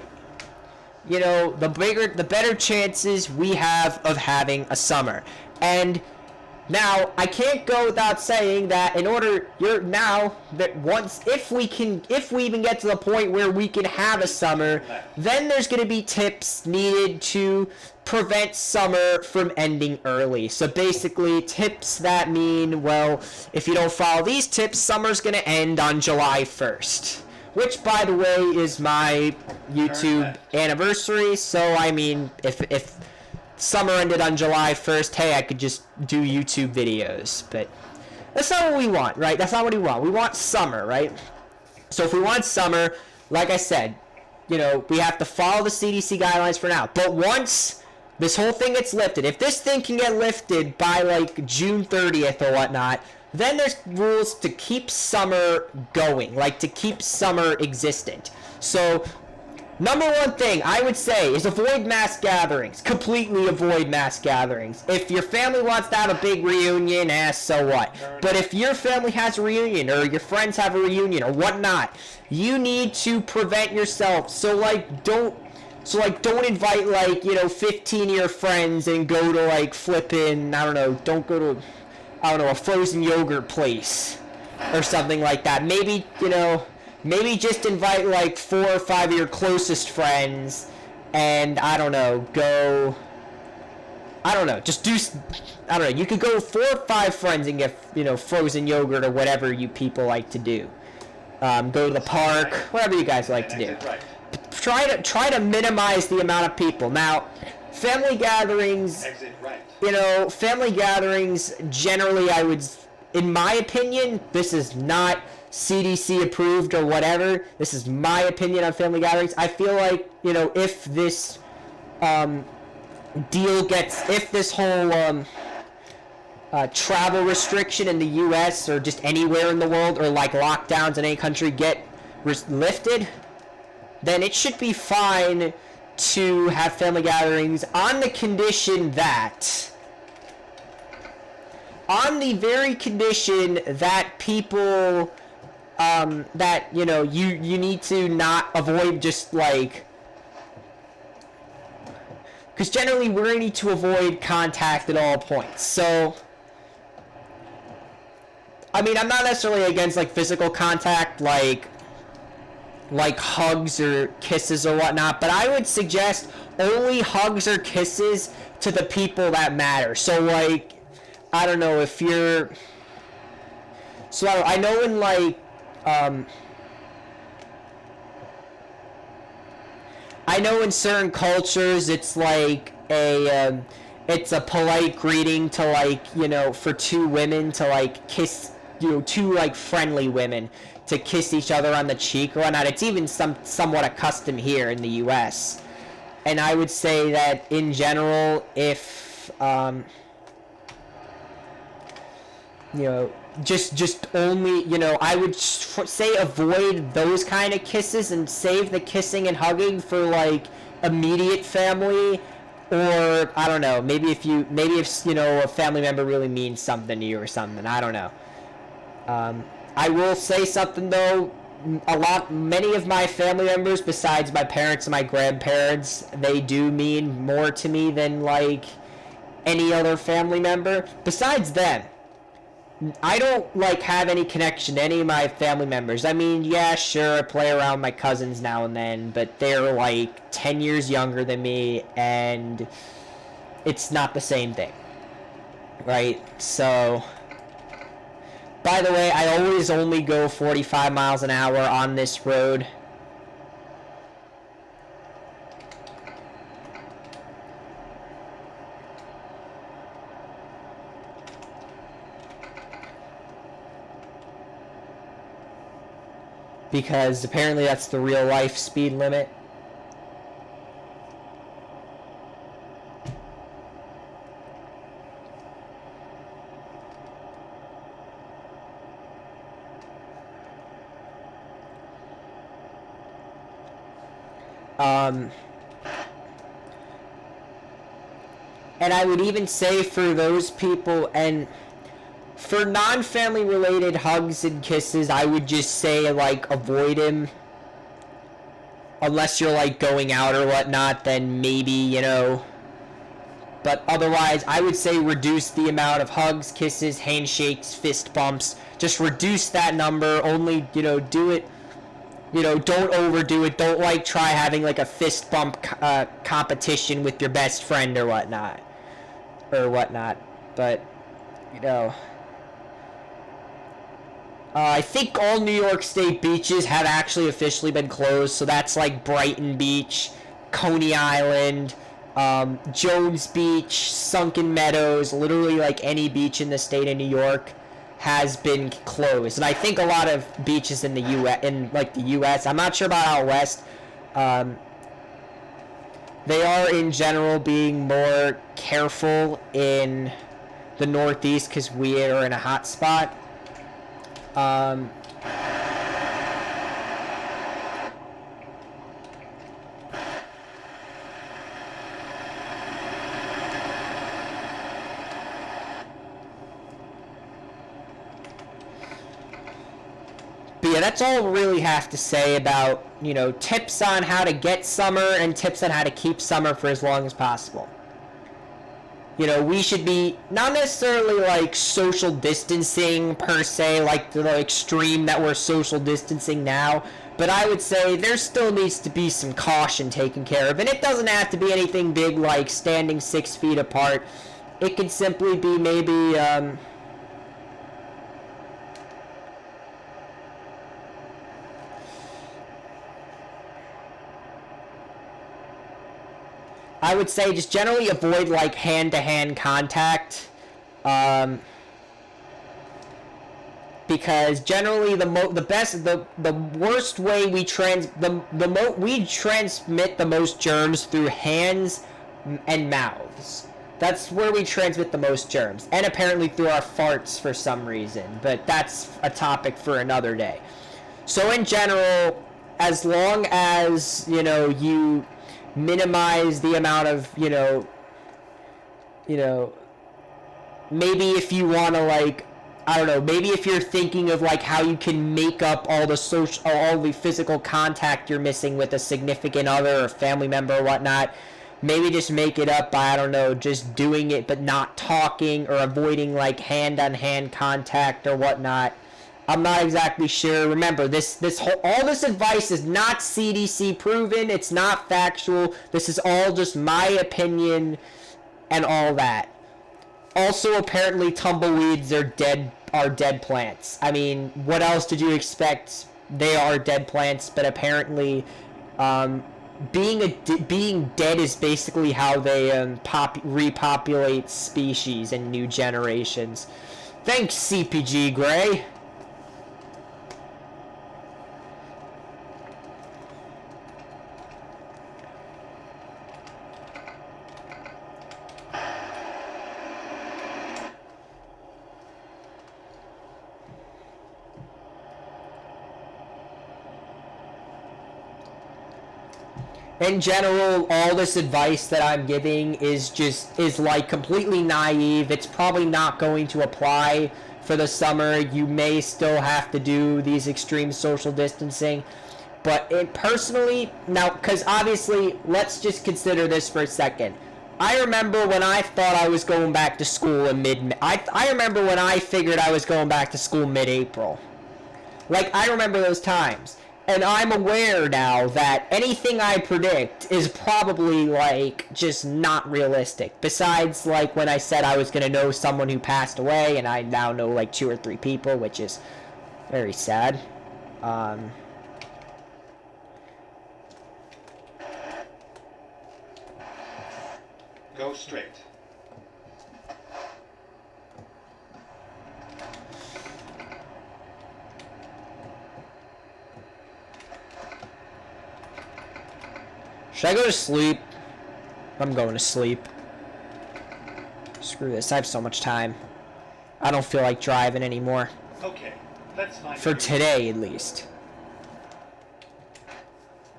the better chances we have of having a summer. And now, I can't go without saying that if we even get to the point where we can have a summer, then there's going to be tips needed to prevent summer from ending early. So basically, tips that mean, well, if you don't follow these tips, summer's going to end on July 1st. Which, by the way, is my YouTube anniversary. So, if summer ended on July 1st, hey, I could just do YouTube videos. But that's not what we want, right? That's not what we want. We want summer, right? So if we want summer, like I said, we have to follow the CDC guidelines for now. But once this whole thing gets lifted, if this thing can get lifted by June 30th or whatnot, then there's rules to keep summer going, to keep summer existent. So number one thing I would say is avoid mass gatherings. Completely avoid mass gatherings. If your family wants to have a big reunion, so what? But if your family has a reunion or your friends have a reunion or whatnot, you need to prevent yourself. So don't invite 15 of your friends and go to flippin', don't go to a frozen yogurt place or something like that. Maybe just invite 4 or 5 of your closest friends and you could go 4 or 5 friends and get, frozen yogurt or whatever you people like to do. Go to the park, whatever you guys like to do. Try to minimize the amount of people. Now, family gatherings, generally in my opinion, this is not CDC approved or whatever. This is my opinion on family gatherings. I feel like, if this if this whole travel restriction in the U.S. or just anywhere in the world or lockdowns in any country get lifted, then it should be fine to have family gatherings on the condition that on the very condition that people, that, you know, you need to not avoid just, like, because generally we're going to need to avoid contact at all points. So, I mean, I'm not necessarily against, like, physical contact, like hugs or kisses or whatnot, but I would suggest only hugs or kisses to the people that matter. So, like, I don't know if you're, so I know in, like, I know in certain cultures it's like it's a polite greeting to, like, you know, for two women to, like, kiss, you know, two, like, friendly women to kiss each other on the cheek or whatnot. It's even somewhat a custom here in the U.S. And I would say that in general, if you know, just only, you know, I would say avoid those kind of kisses and save the kissing and hugging for, like, immediate family, or I don't know, maybe if you know, a family member really means something to you or something. I don't know. I will say something though. Many of my family members, besides my parents and my grandparents, they do mean more to me than, like, any other family member. Besides them, I don't, like, have any connection to any of my family members. I mean, yeah, sure, I play around with my cousins now and then, but they're, like, 10 years younger than me, and it's not the same thing, right? So, by the way, I always only go 45 miles an hour on this road. Because apparently that's the real life speed limit. And I would even say for those people, and for non-family related hugs and kisses, I would just say, like, avoid him. Unless you're, like, going out or whatnot, then maybe, you know. But otherwise, I would say reduce the amount of hugs, kisses, handshakes, fist bumps. Just reduce that number. Only, you know, do it. You know, don't overdo it. Don't, like, try having, like, a fist bump competition with your best friend or whatnot. But, you know, I think all New York State beaches have actually officially been closed. So that's, like, Brighton Beach, Coney Island, Jones Beach, Sunken Meadows. Literally, like, any beach in the state of New York has been closed. And I think a lot of beaches in the U.S., I'm not sure about out west, they are in general being more careful in the Northeast because we are in a hot spot. But yeah, that's all I really have to say about, you know, tips on how to get summer and tips on how to keep summer for as long as possible. You know, we should be not necessarily, like, social distancing per se, like the extreme that we're social distancing now, but I would say there still needs to be some caution taken care of. And it doesn't have to be anything big like standing 6 feet apart. It could simply be maybe, I would say just generally avoid, like, hand-to-hand contact, because generally the worst way we transmit the most germs through hands and mouths. That's where we transmit the most germs, and apparently through our farts for some reason, but that's a topic for another day. So in general, as long as, you know, you minimize the amount of, you know, maybe if you want to, like, I don't know, maybe if you're thinking of like how you can make up all the physical contact you're missing with a significant other or family member or whatnot, maybe just make it up by, I don't know, just doing it but not talking or avoiding like hand-on-hand contact or whatnot. I'm not exactly sure. Remember, all this advice is not CDC proven. It's not factual. This is all just my opinion and all that. Also, apparently, tumbleweeds are dead plants. I mean, what else did you expect? They are dead plants, but apparently, being dead is basically how they repopulate species and new generations. Thanks, CPG Gray. In general, all this advice that I'm giving is like completely naive. It's probably not going to apply for the summer. You may still have to do these extreme social distancing. But personally, now, because obviously, let's just consider this for a second. I remember when I thought I was going back to school in I remember when I figured I was going back to school mid-April. Like, I remember those times. And I'm aware now that anything I predict is probably, like, just not realistic. Besides, like, when I said I was going to know someone who passed away, and I now know, like, 2 or 3 people, which is very sad. Go straight. Should I go to sleep? I'm going to sleep. Screw this, I have so much time. I don't feel like driving anymore. Okay, let's find For today, at least.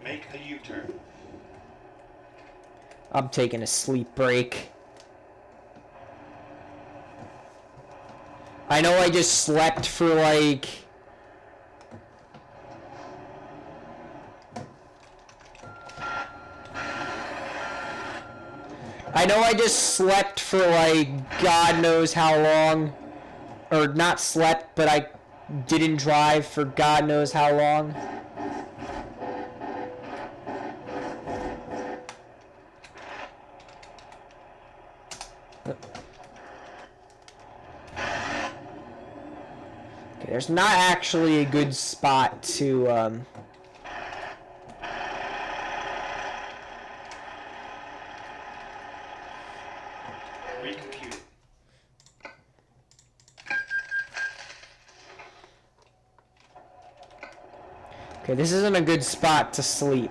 Make a U-turn. I'm taking a sleep break. I know I just slept for like... I know I just slept for like God knows how long. Or not slept, but I didn't drive for God knows how long. Okay, there's not actually a good spot to Recompute. Okay, this isn't a good spot to sleep.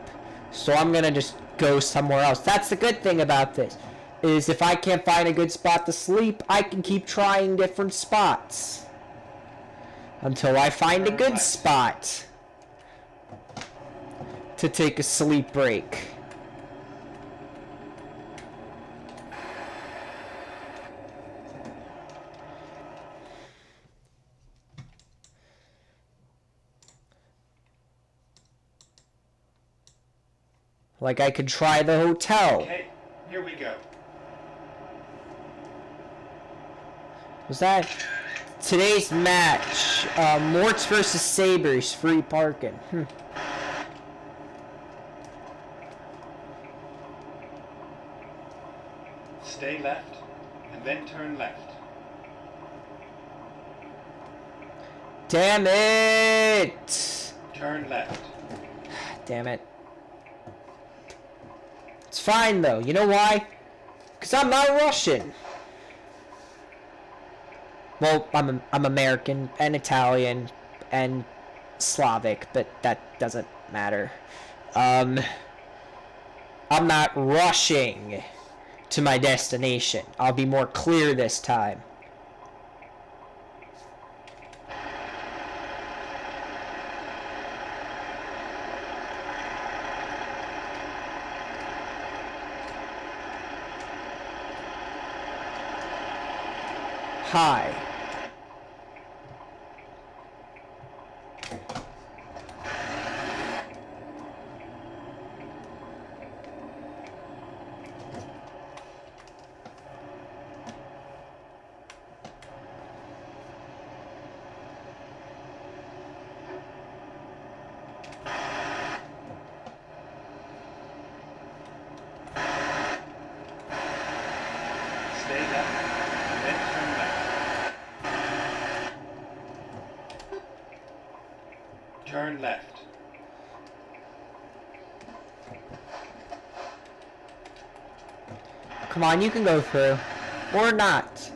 So I'm gonna just go somewhere else. That's the good thing about this. Is if I can't find a good spot to sleep, I can keep trying different spots. Until I find a good spot to take a sleep break. Like I could try the hotel. Okay, here we go. Was that today's match? Morts versus Sabres, free parking. Stay left, and then turn left. Damn it! Turn left. Damn it. It's fine though. You know why? Because I'm not Russian. Well, I'm American and Italian and Slavic, but that doesn't matter. I'm not rushing to my destination. I'll be more clear this time. hi. Stay left, then turn left. Turn left. Come on, you can go through. Or not.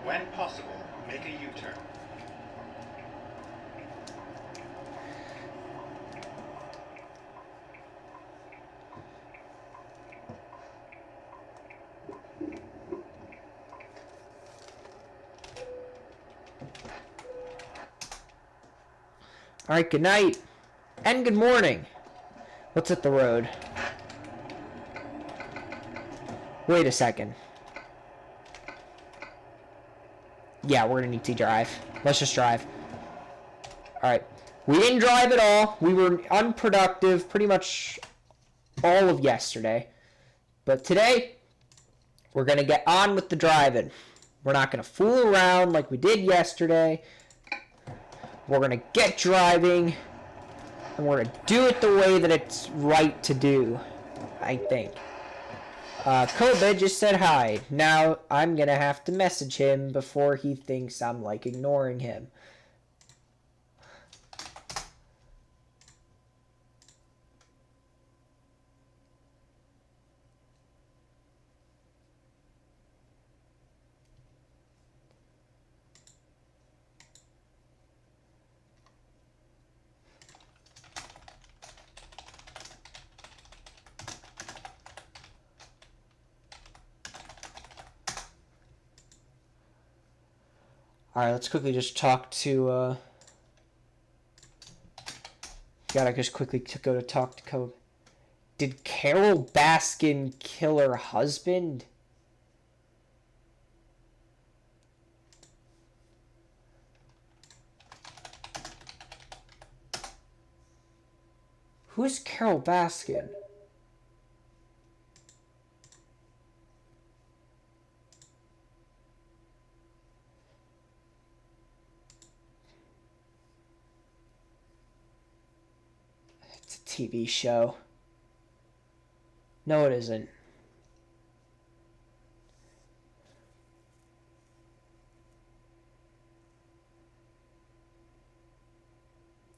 When possible, make a U-turn. Alright, good night. And good morning. What's at the road? Wait a second. Yeah, we're gonna need to drive. Let's just drive. Alright. We didn't drive at all. We were unproductive pretty much all of yesterday. But today, we're gonna get on with the driving. We're not gonna fool around like we did yesterday. We're gonna get driving. And we're gonna do it the way that it's right to do, I think. Kobe just said hi. Now I'm gonna have to message him before he thinks I'm like ignoring him. Alright, let's quickly just talk to, gotta just quickly go to talk to Kobe. Did Carol Baskin kill her husband? Who's Carol Baskin? It's a TV show. No, it isn't.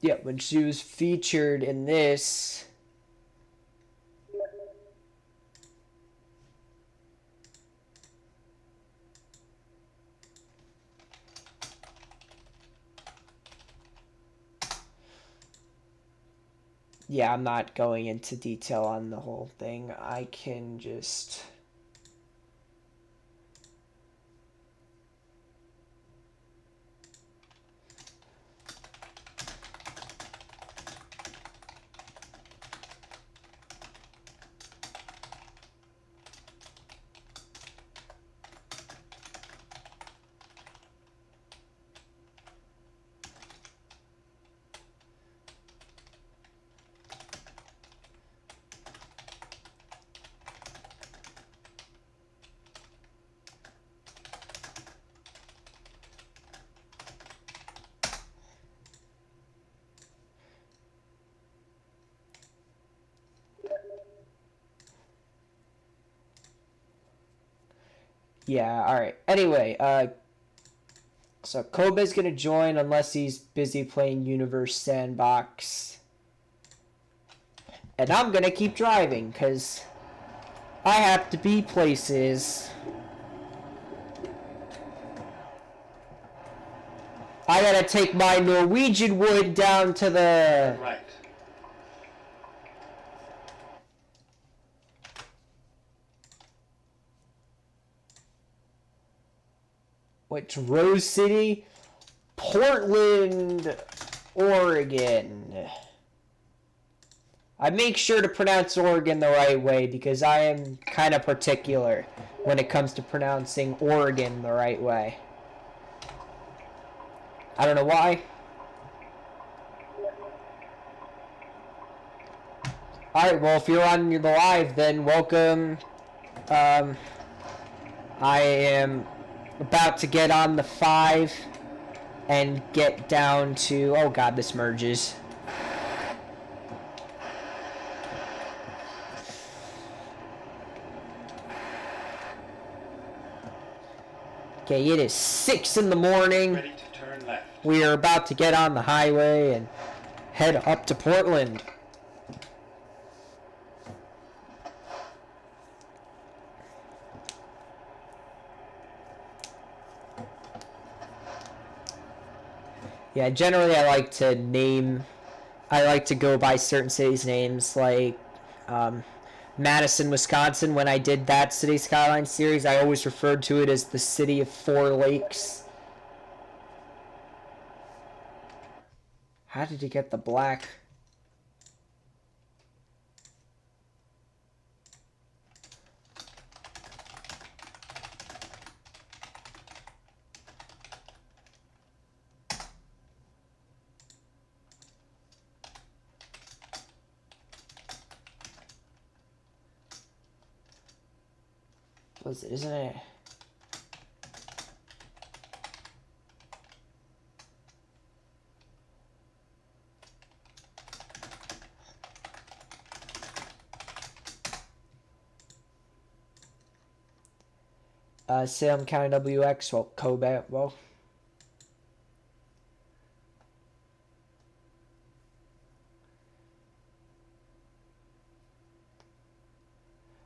Yeah, when she was featured in this. Yeah, I'm not going into detail on the whole thing. I can just... Yeah, alright. Anyway, so Kobe's gonna join unless he's busy playing Universe Sandbox. And I'm gonna keep driving, because I have to be places. I gotta take my Norwegian wood down to the... Right. Which Rose City, Portland, Oregon. I make sure to pronounce Oregon the right way because I am kind of particular when it comes to pronouncing Oregon the right way. I don't know why. Alright, well, if you're on the live, then welcome. I am about to get on the 5 and get down to... Oh, God, this merges. Okay, it is 6 in the morning. Ready to turn left. We are about to get on the highway and head up to Portland. Yeah, generally I like to go by certain cities' names, like Madison, Wisconsin. When I did that City Skyline series, I always referred to it as the City of Four Lakes. How did you get the black? Isn't it? Salem County WX, well, Cobat, well.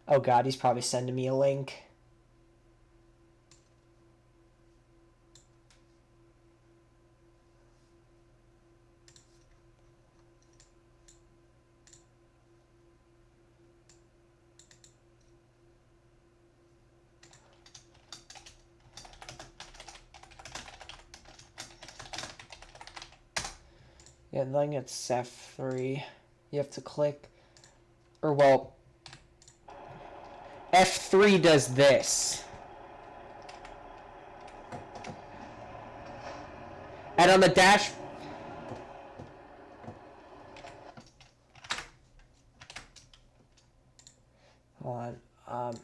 Oh God, he's probably sending me a link. Yeah, then it's F3. You have to click. Or, well, F3 does this. And on the dash... Hold on.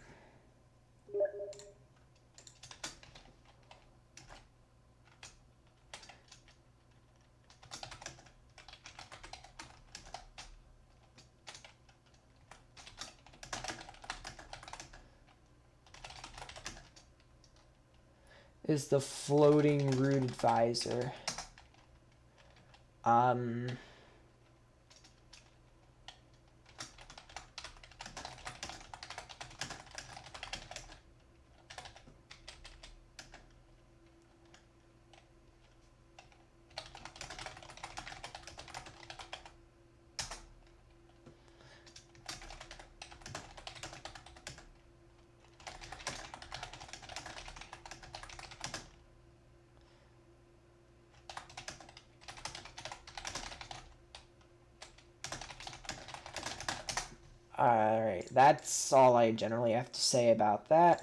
Is the floating route advisor. Alright, that's all I generally have to say about that.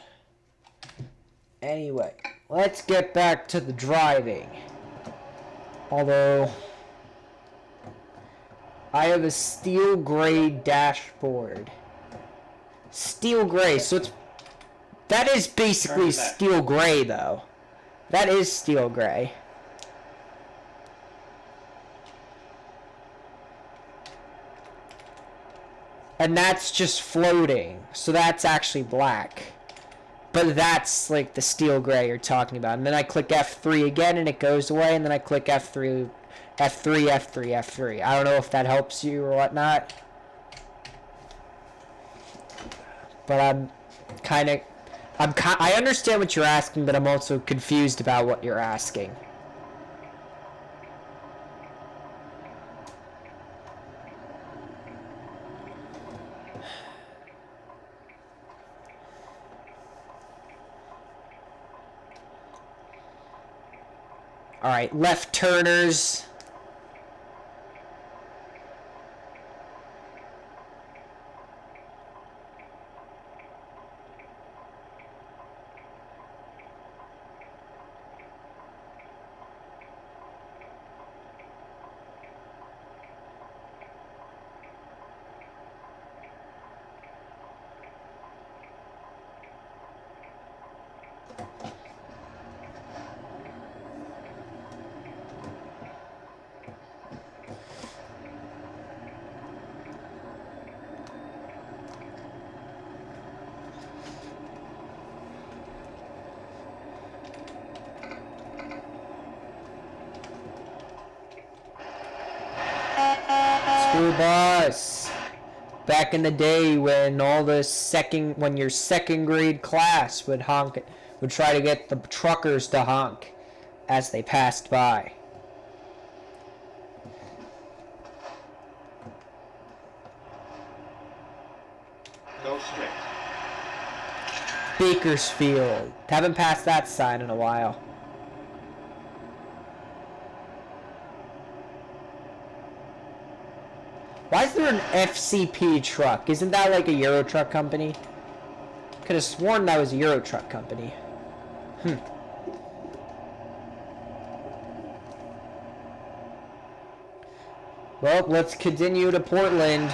Anyway, let's get back to the driving. Although, I have a steel gray dashboard. Steel gray, so it's... That is basically steel gray, though. That is steel gray. And that's just floating, so that's actually black. But that's like the steel gray you're talking about. And then I click F3 again and it goes away, and then I click F3, F3, F3, F3. I don't know if that helps you or whatnot. But I understand what you're asking, but I'm also confused about what you're asking. All right, left turners. School bus. Back in the day when when your second grade class would try to get the truckers to honk as they passed by. Go straight. Bakersfield. Haven't passed that sign in a while. Why is there an FCP truck? Isn't that like a Euro truck company? Could have sworn that was a Euro truck company. Well, let's continue to Portland.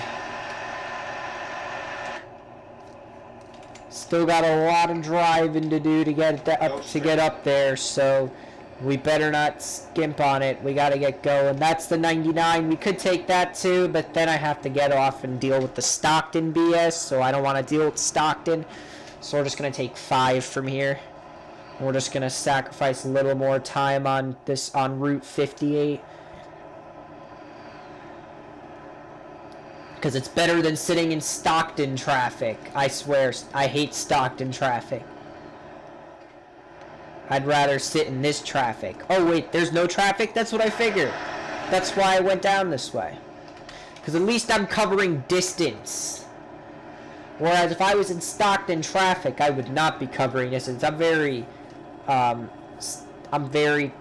Still got a lot of driving to do to get up there, so we better not skimp on it. We got to get going. That's the 99. We could take that too, but then I have to get off and deal with the Stockton BS, so I don't want to deal with Stockton. So we're just going to take 5 from here. We're just going to sacrifice a little more time on Route 58. Because it's better than sitting in Stockton traffic. I swear, I hate Stockton traffic. I'd rather sit in this traffic. Oh wait, there's no traffic? That's what I figured. That's why I went down this way. Because at least I'm covering distance. Whereas if I was in Stockton traffic, I would not be covering distance. I'm very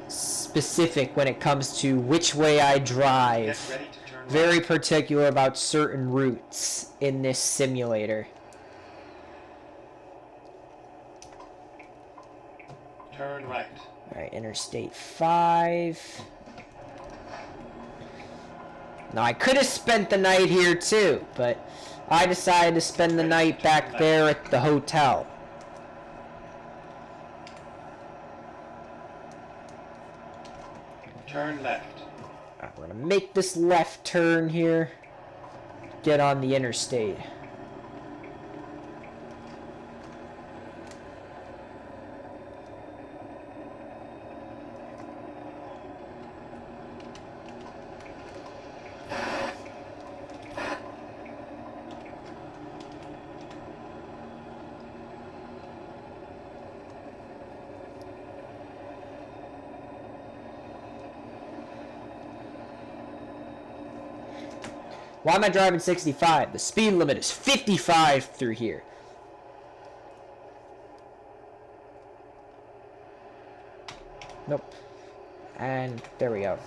specific when it comes to which way I drive. Get ready to turn Very right. particular about certain routes in this simulator. Turn right. Alright, Interstate 5. Now, I could have spent the night here too, but I decided to spend the night back there at the hotel. Turn left. Alright, we're gonna make this left turn here. Get on the interstate. Why am I driving 65? The speed limit is 55 through here. Nope. And there we go.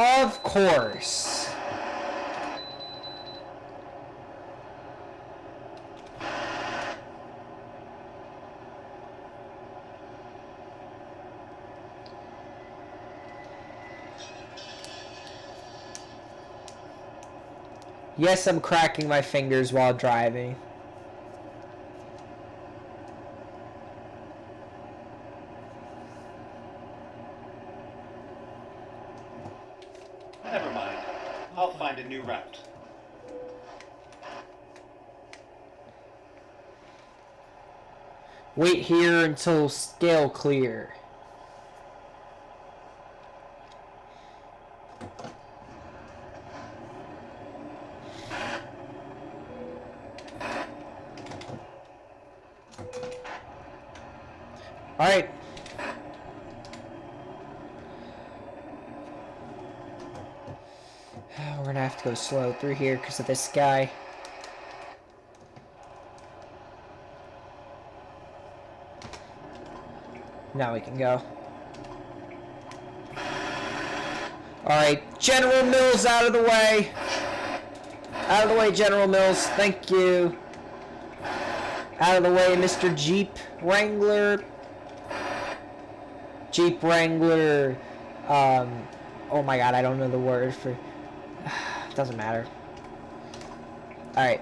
Of course. Yes, I'm cracking my fingers while driving. Never mind. I'll find a new route. Wait here until scale clear. Alright. We're gonna have to go slow through here because of this guy. Now we can go. Alright, General Mills out of the way. Out of the way, General Mills. Thank you. Out of the way, Mr. Jeep Wrangler. Jeep Wrangler. Oh my god, I don't know the word for... Doesn't matter. Alright.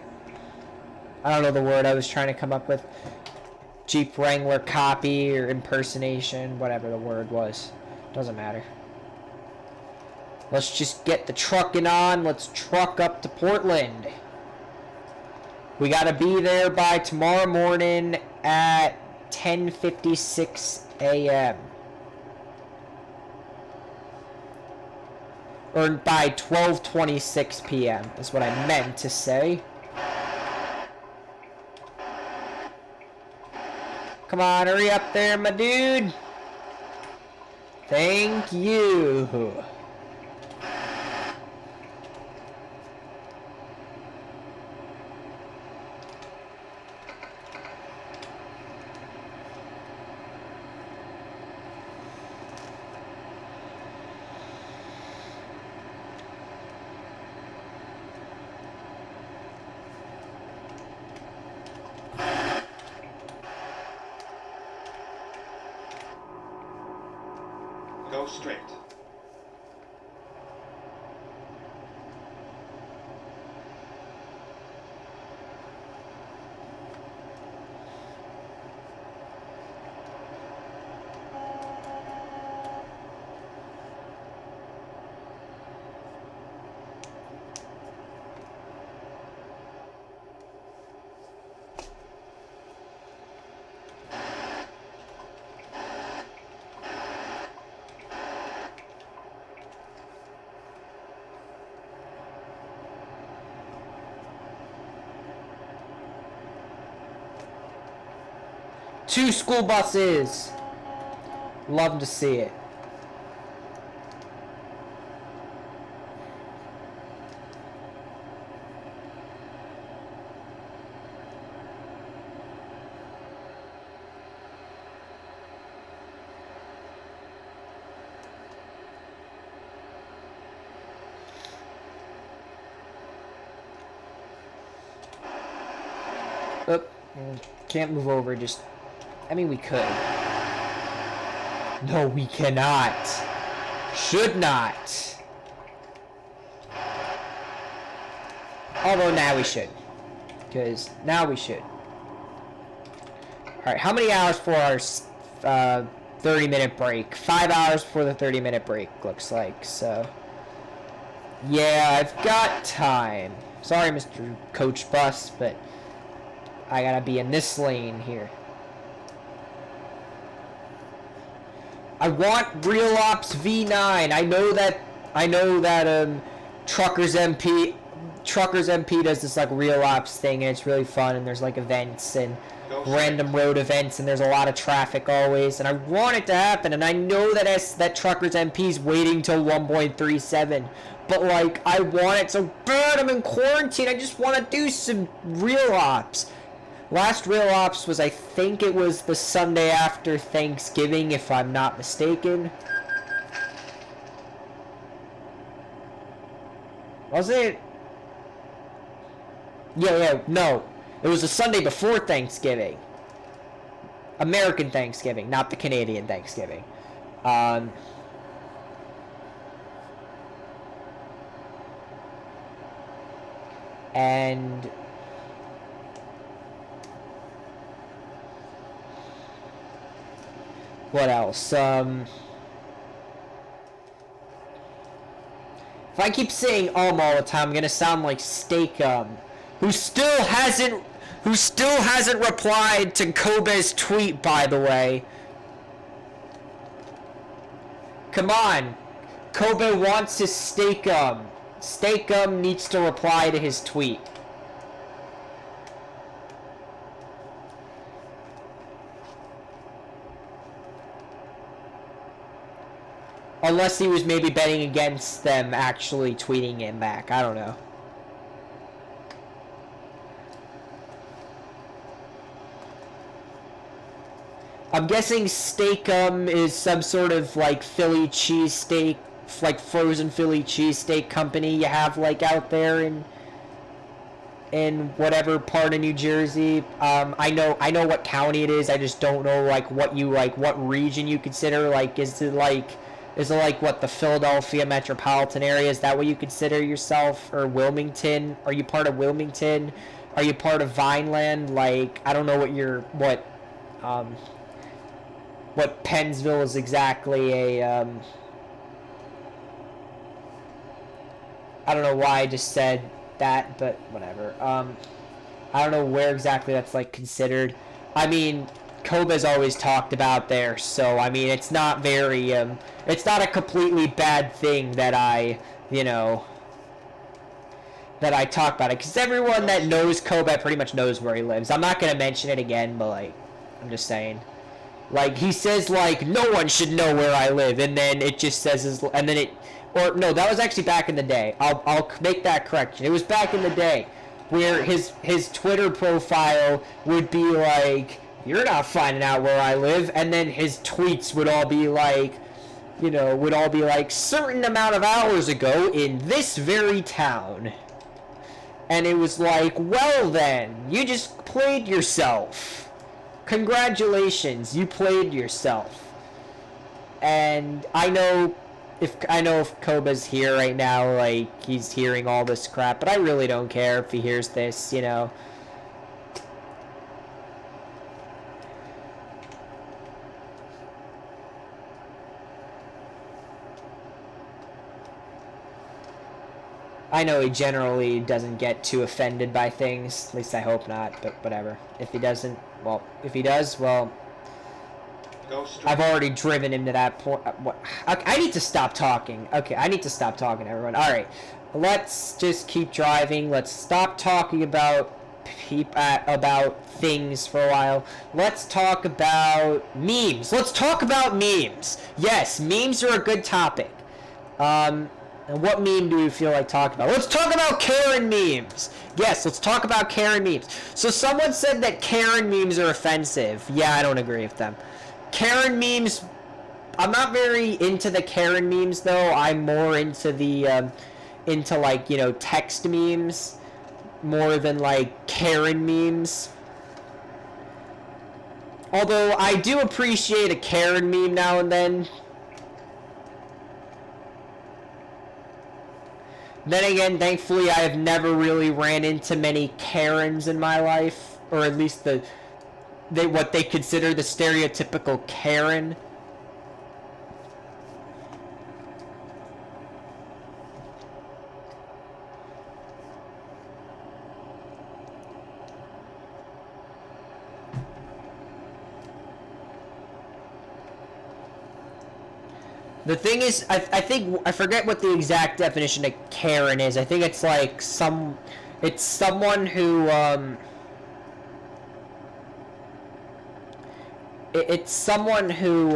I don't know the word I was trying to come up with. Jeep Wrangler copy or impersonation, whatever the word was. Doesn't matter. Let's just get the trucking on. Let's truck up to Portland. We gotta be there by tomorrow morning at 10:56 a.m. Or by 12:26 p.m. is what I meant to say. Come on, hurry up there, my dude. Thank you. Go straight. Two school buses. Love to see it. Oop. Can't move over, just... I mean, we could. No, we cannot. Should not. Although now we should. Because now we should. Alright, how many hours for our 30-minute break? 5 hours for the 30-minute break, looks like. So, yeah, I've got time. Sorry, Mr. Coach Bus, but I gotta be in this lane here. I want Real Ops V9. I know that Truckers MP does this like Real Ops thing, and it's really fun, and there's like events and random road events, and there's a lot of traffic always, and I want it to happen, and I know that Truckers MP's waiting till 1.37, but like I want it so bad. I'm in quarantine. I just want to do some Real Ops. Last Real Ops was, I think it was the Sunday after Thanksgiving, if I'm not mistaken. Was it? Yeah, no. It was the Sunday before Thanksgiving. American Thanksgiving, not the Canadian Thanksgiving. And what else? If I keep saying all the time, I'm gonna sound like Steakum, who still hasn't replied to Kobe's tweet, by the way. Come on. Kobe wants his Steakum. Steakum needs to reply to his tweet. Unless he was maybe betting against them actually tweeting him back. I don't know. I'm guessing Steakum is some sort of like Philly cheesesteak, like frozen Philly cheesesteak company you have like out there in whatever part of New Jersey. I know what county it is. I just don't know like what region you consider. Like is it like what, the Philadelphia metropolitan area? Is that what you consider yourself? Or Wilmington? Are you part of Wilmington? Are you part of Vineland? Like, I don't know what Pennsville is exactly a, I don't know why I just said that, but whatever. I don't know where exactly that's like considered. I mean, Kobe's always talked about there, so I mean, it's not very, it's not a completely bad thing that I talk about it, because everyone that knows Kobe pretty much knows where he lives. I'm not gonna mention it again, but like, I'm just saying. Like, he says, like, no one should know where I live, and then it just says, and then it, or, no, that was actually back in the day. I'll make that correction. It was back in the day, where his Twitter profile would be like, you're not finding out where I live, and then his tweets would all be like, certain amount of hours ago in this very town. And it was like, well then, you just played yourself. Congratulations, you played yourself. And I know if Kobe's here right now, like, he's hearing all this crap, but I really don't care if he hears this, you know. I know he generally doesn't get too offended by things. At least I hope not, but whatever. If he doesn't, well, if he does, well, I've already driven him to that point. I need to stop talking. Okay, I need to stop talking, everyone. All right, let's just keep driving. Let's stop talking about things for a while. Let's talk about memes. Let's talk about memes. Yes, memes are a good topic. And what meme do you feel like talking about? Let's talk about Karen memes. Yes, let's talk about Karen memes. So someone said that Karen memes are offensive. Yeah, I don't agree with them. Karen memes, I'm not very into the Karen memes though. I'm more into the, like, you know, text memes more than like Karen memes. Although I do appreciate a Karen meme now and then. Then again, thankfully, I have never really ran into many Karens in my life, or at least what they consider the stereotypical Karen. The thing is, I think, I forget what the exact definition of Karen is. I think it's like it's someone who, it's someone who,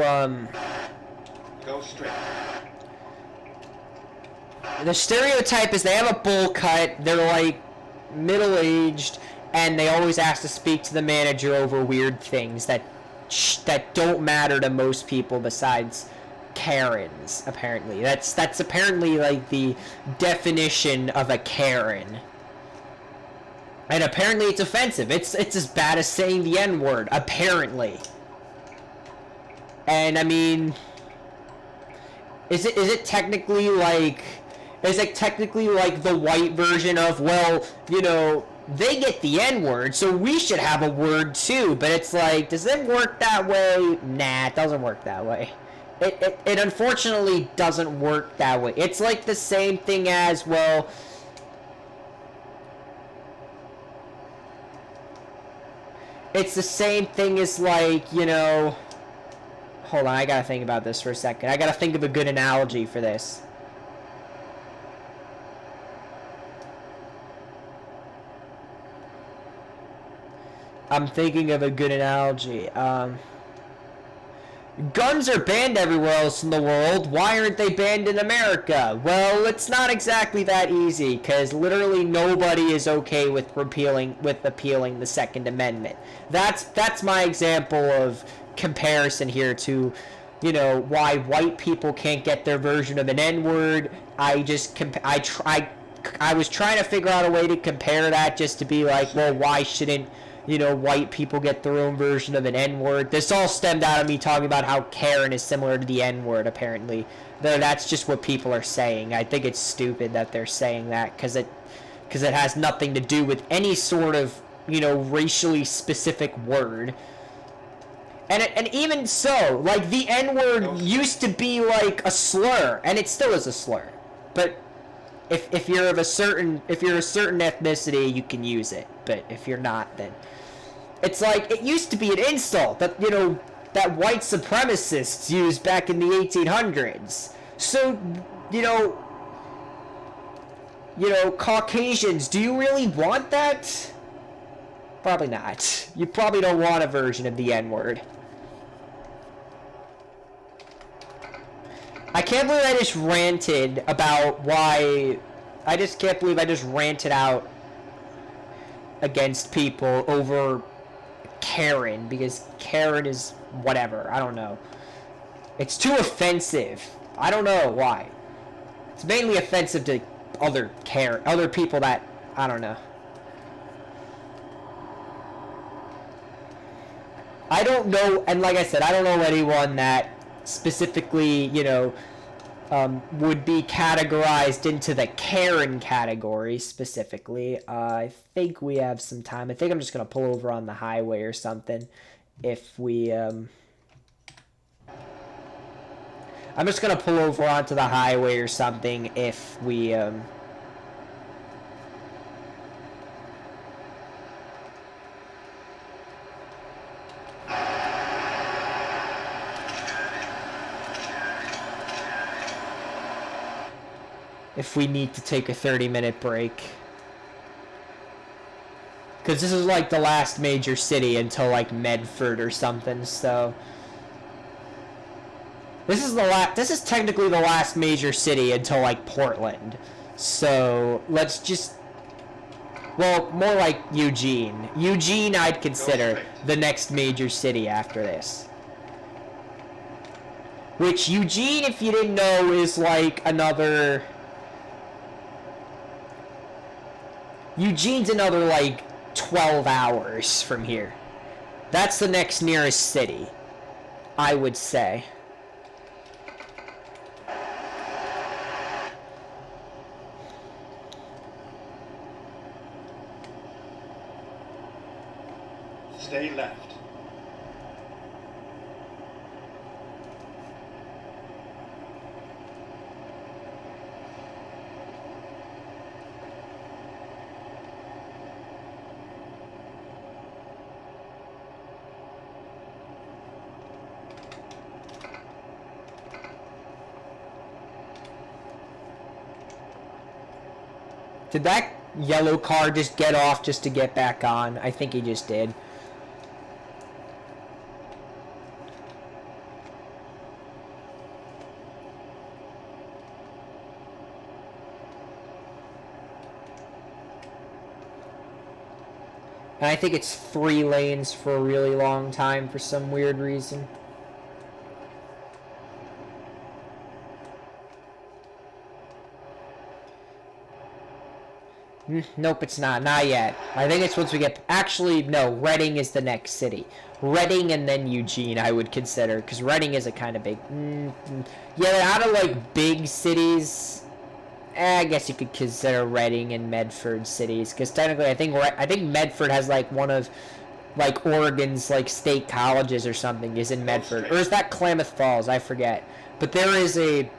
Go straight. The stereotype is they have a bowl cut, they're like middle-aged, and they always ask to speak to the manager over weird things that don't matter to most people besides Karens, apparently. That's apparently like the definition of a Karen. And apparently it's offensive. It's as bad as saying the N-word, apparently. And I mean, is it technically like, It's like technically like the white version of, well, you know, they get the N-word, so we should have a word too. But it's like, does it work that way? Nah, it doesn't work that way. It unfortunately doesn't work that way. It's like the same thing as, well, it's the same thing as, like, you know, hold on, I gotta think about this for a second. I gotta think of a good analogy for this. I'm thinking of a good analogy. Guns are banned everywhere else in the world. Why aren't they banned in America? Well, it's not exactly that easy, because literally nobody is okay with appealing the Second Amendment. That's my example of comparison here to, you know, why white people can't get their version of an N-word. I was trying to figure out a way to compare that, just to be like, well, why shouldn't, you know, white people get their own version of an N-word? This all stemmed out of me talking about how Karen is similar to the N-word, apparently. Though that's just what people are saying. I think it's stupid that they're saying that, because it has nothing to do with any sort of, you know, racially specific word. And even so, like, the N-word used to be like a slur, and it still is a slur. But if you're a certain ethnicity, you can use it. But if you're not, then it's like, it used to be an insult that, you know, that white supremacists used back in the 1800s. So, you know, Caucasians, do you really want that? Probably not. You probably don't want a version of the N-word. I can't believe I just ranted about why... I just can't believe I just ranted out against people over Karen, because Karen is whatever. I don't know. It's too offensive. I don't know why. It's mainly offensive to other people that... I don't know. I don't know, and like I said, I don't know anyone that specifically, you know, would be categorized into the Karen category specifically. I think we have some time. I think I'm just going to pull over on the highway or something. If we, I'm just going to pull over onto the highway or something if we, if we need to take a 30-minute break. Because this is like the last major city until like Medford or something, so... This is technically the last major city until like Portland. So, let's just... Well, more like Eugene. Eugene I'd consider the next major city after this. Which, Eugene, if you didn't know, is like another... Eugene's another, like, 12 hours from here. That's the next nearest city, I would say. Stay left. Did that yellow car just get off just to get back on? I think he just did. And I think it's 3 lanes for a really long time for some weird reason. Nope, it's not. Not yet. I think it's once we get... Actually, no. Reading is the next city. Reading and then Eugene, I would consider. Because Reading is a kind of big... Yeah, out of, like, big cities... I guess you could consider Reading and Medford cities, because technically I think Medford has like one of like Oregon's like state colleges or something is in Medford, or is that Klamath Falls? I forget. But there is a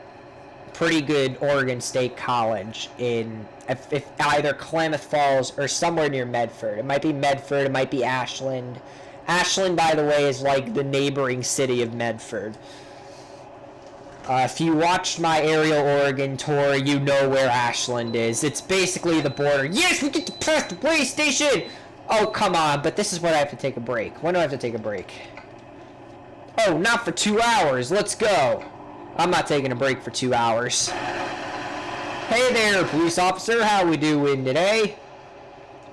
pretty good Oregon State College in if either Klamath Falls or somewhere near Medford. It might be Medford. It might be Ashland. Ashland, by the way, is like the neighboring city of Medford. If you watched my Aerial Oregon tour, you know where Ashland is. It's basically the border. Yes, we get to pass the way station! Oh, come on, but this is when I have to take a break. When do I have to take a break? Oh, not for 2 hours. Let's go. I'm not taking a break for 2 hours. Hey there, police officer. How we doing today?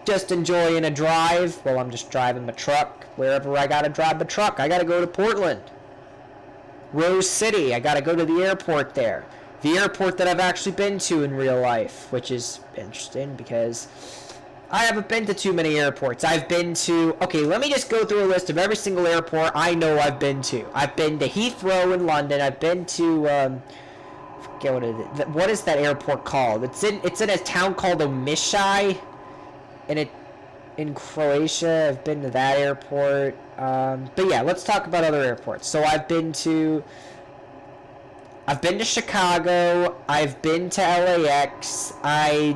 Just enjoying a drive. Well, I'm just driving my truck. Wherever I gotta drive my truck. I gotta go to Portland. Rose City. I gotta go to the airport there. The airport that I've actually been to in real life, which is interesting because I haven't been to too many airports. I've been to... Okay, let me just go through a list of every single airport I know I've been to. I've been to Heathrow in London. I've been to... I forget what it is. What is that airport called? It's in a town called Omišalj. In Croatia. I've been to that airport. But yeah, let's talk about other airports. So I've been to Chicago. I've been to LAX. I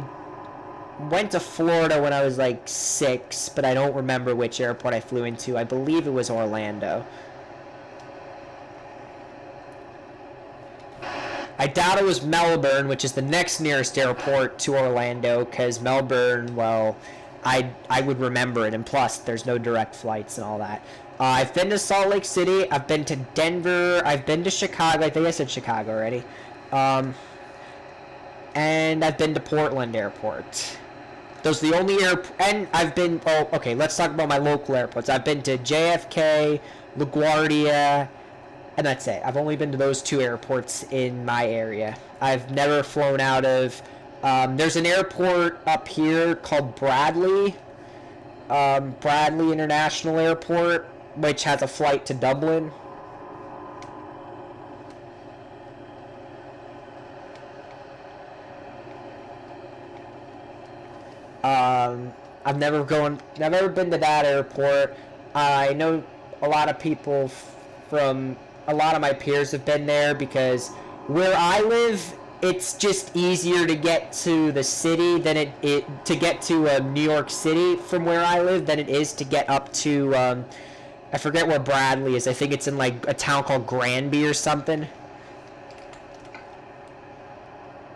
went to Florida when I was like 6, but I don't remember which airport I flew into. I believe it was Orlando. I doubt it was Melbourne, which is the next nearest airport to Orlando, because Melbourne, well, I would remember it, and plus, there's no direct flights and all that. I've been to Salt Lake City. I've been to Denver. I've been to Chicago. I think I said Chicago already. And I've been to Portland Airport. Those are the only and I've been... Oh, okay, let's talk about my local airports. I've been to JFK, LaGuardia, and that's it. I've only been to those 2 airports in my area. I've never flown out of... there's an airport up here called Bradley. Bradley International Airport, which has a flight to Dublin. I've never been to that airport. I know a lot of people from a lot of my peers have been there because where I live, it's just easier to get to the city than to get to New York City from where I live than it is to get up to I forget where Bradley is. I think it's in like a town called Granby or something.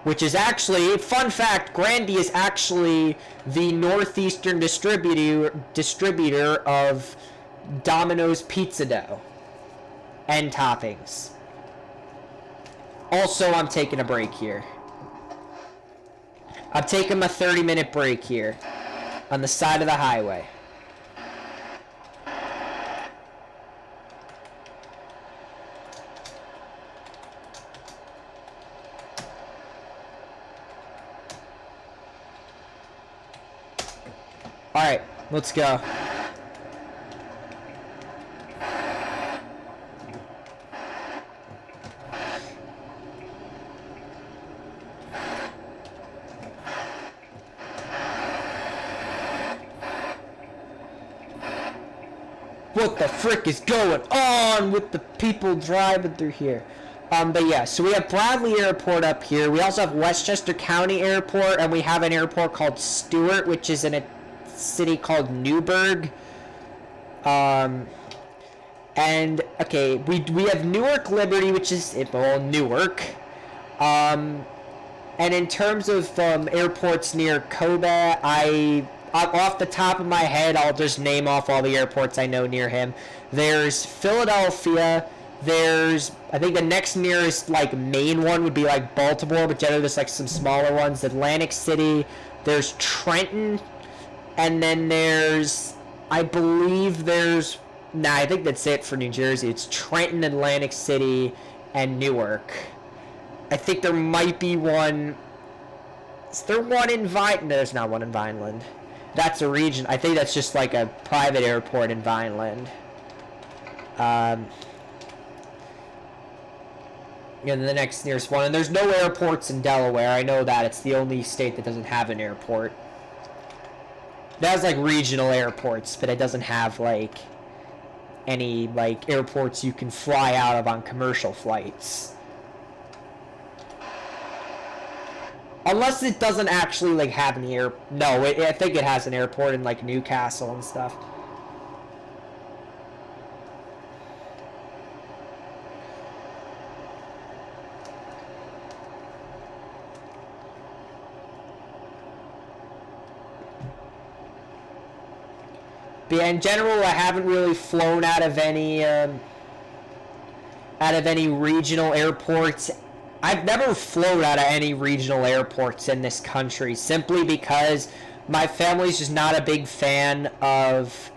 Which is actually, fun fact, Granby is actually the northeastern distributor of Domino's pizza dough and toppings. Also, I'm taking a break here. I'm taking my 30-minute break here on the side of the highway. Alright, let's go. What the frick is going on with the people driving through here? But yeah, so we have Bradley Airport up here. We also have Westchester County Airport, and we have an airport called Stewart, which is in a city called Newburgh. And okay, we have Newark Liberty, which is Newark. And in terms of airports near Kobe, off the top of my head, I'll just name off all the airports I know near him. There's Philadelphia. There's, I think the next nearest like main one would be like Baltimore, but generally there's like some smaller ones. Atlantic City. There's Trenton. And then there's, I believe there's, I think that's it for New Jersey. It's Trenton, Atlantic City, and Newark. I think there might be one. Is there one in Vineland? There's not one in Vineland. That's a region. I think that's just like a private airport in Vineland. the next nearest one. And there's no airports in Delaware. I know that. It's the only state that doesn't have an airport. It has, like, regional airports, but it doesn't have, like, any, like, airports you can fly out of on commercial flights. Unless it doesn't actually, like, have an air... No, I think it has an airport in, like, Newcastle and stuff. But yeah, in general, I haven't really flown out of any regional airports. I've never flown out of any regional airports in this country simply because my family's just not a big fan of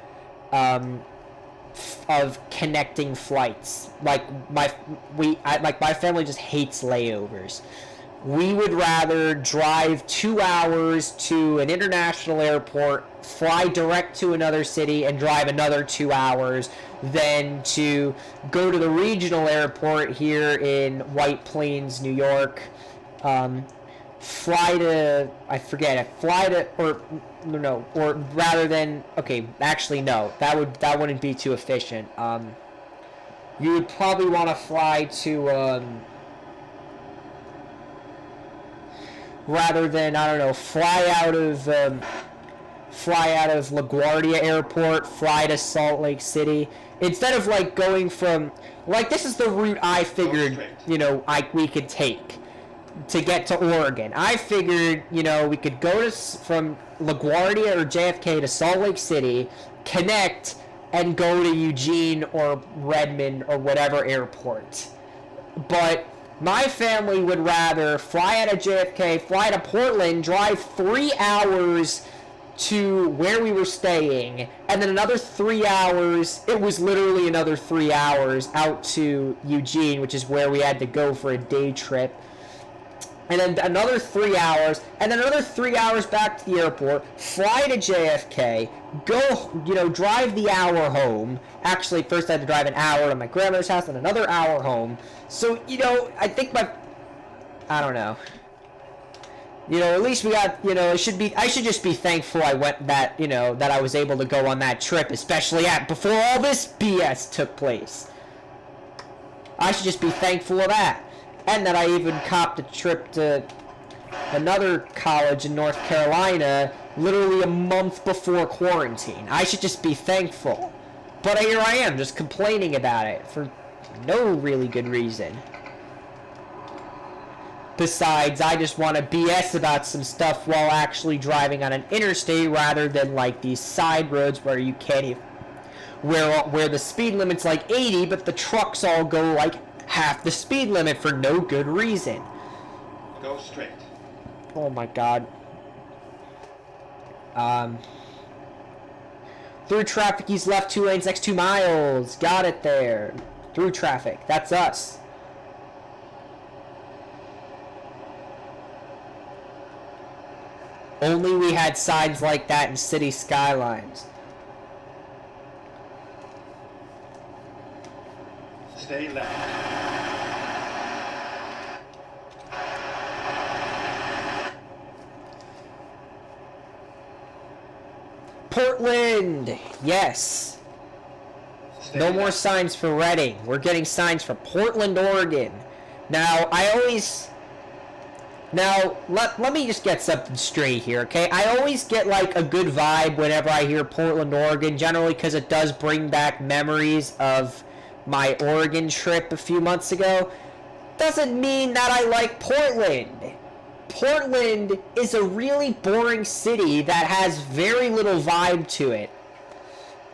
connecting flights. Like my family just hates layovers. We would rather drive 2 hours to an international airport, fly direct to another city, and drive another 2 hours than to go to the regional airport here in White Plains, New York, or rather than, okay, actually no, that wouldn't be too efficient. You would probably want to fly to, rather than, I don't know, fly out of LaGuardia Airport, fly to Salt Lake City. Instead of, like, going from, like, this is the route I figured, we could take to get to Oregon. I figured, we could go from LaGuardia or JFK to Salt Lake City, connect, and go to Eugene or Redmond or whatever airport. But my family would rather fly out of JFK, fly to Portland, drive 3 hours to where we were staying, and then another 3 hours, it was literally another 3 hours out to Eugene, which is where we had to go for a day trip. And then another 3 hours, and then another 3 hours back to the airport, fly to JFK, go, drive the hour home. Actually, first I had to drive an hour to my grandmother's house and another hour home. So, I think I don't know. At least we got, I should just be thankful I went that I was able to go on that trip, especially before all this BS took place. I should just be thankful of that. And that I even copped a trip to another college in North Carolina literally a month before quarantine. I should just be thankful. But here I am, just complaining about it for no really good reason. Besides, I just want to BS about some stuff while actually driving on an interstate rather than, like, these side roads where you can't even... Where the speed limit's like 80, but the trucks all go, like, half the speed limit for no good reason. Go straight. Oh my god. Through traffic, he's left 2 lanes, next 2 miles. Got it there. Through traffic. That's us. Only we had signs like that in city skylines. Stay left. Portland! Yes. No more signs for Reading. We're getting signs for Portland, Oregon. Now, let me just get something straight here, okay? I always get, like, a good vibe whenever I hear Portland, Oregon, generally because it does bring back memories of my Oregon trip a few months ago. Doesn't mean that I like Portland. Portland is a really boring city that has very little vibe to it.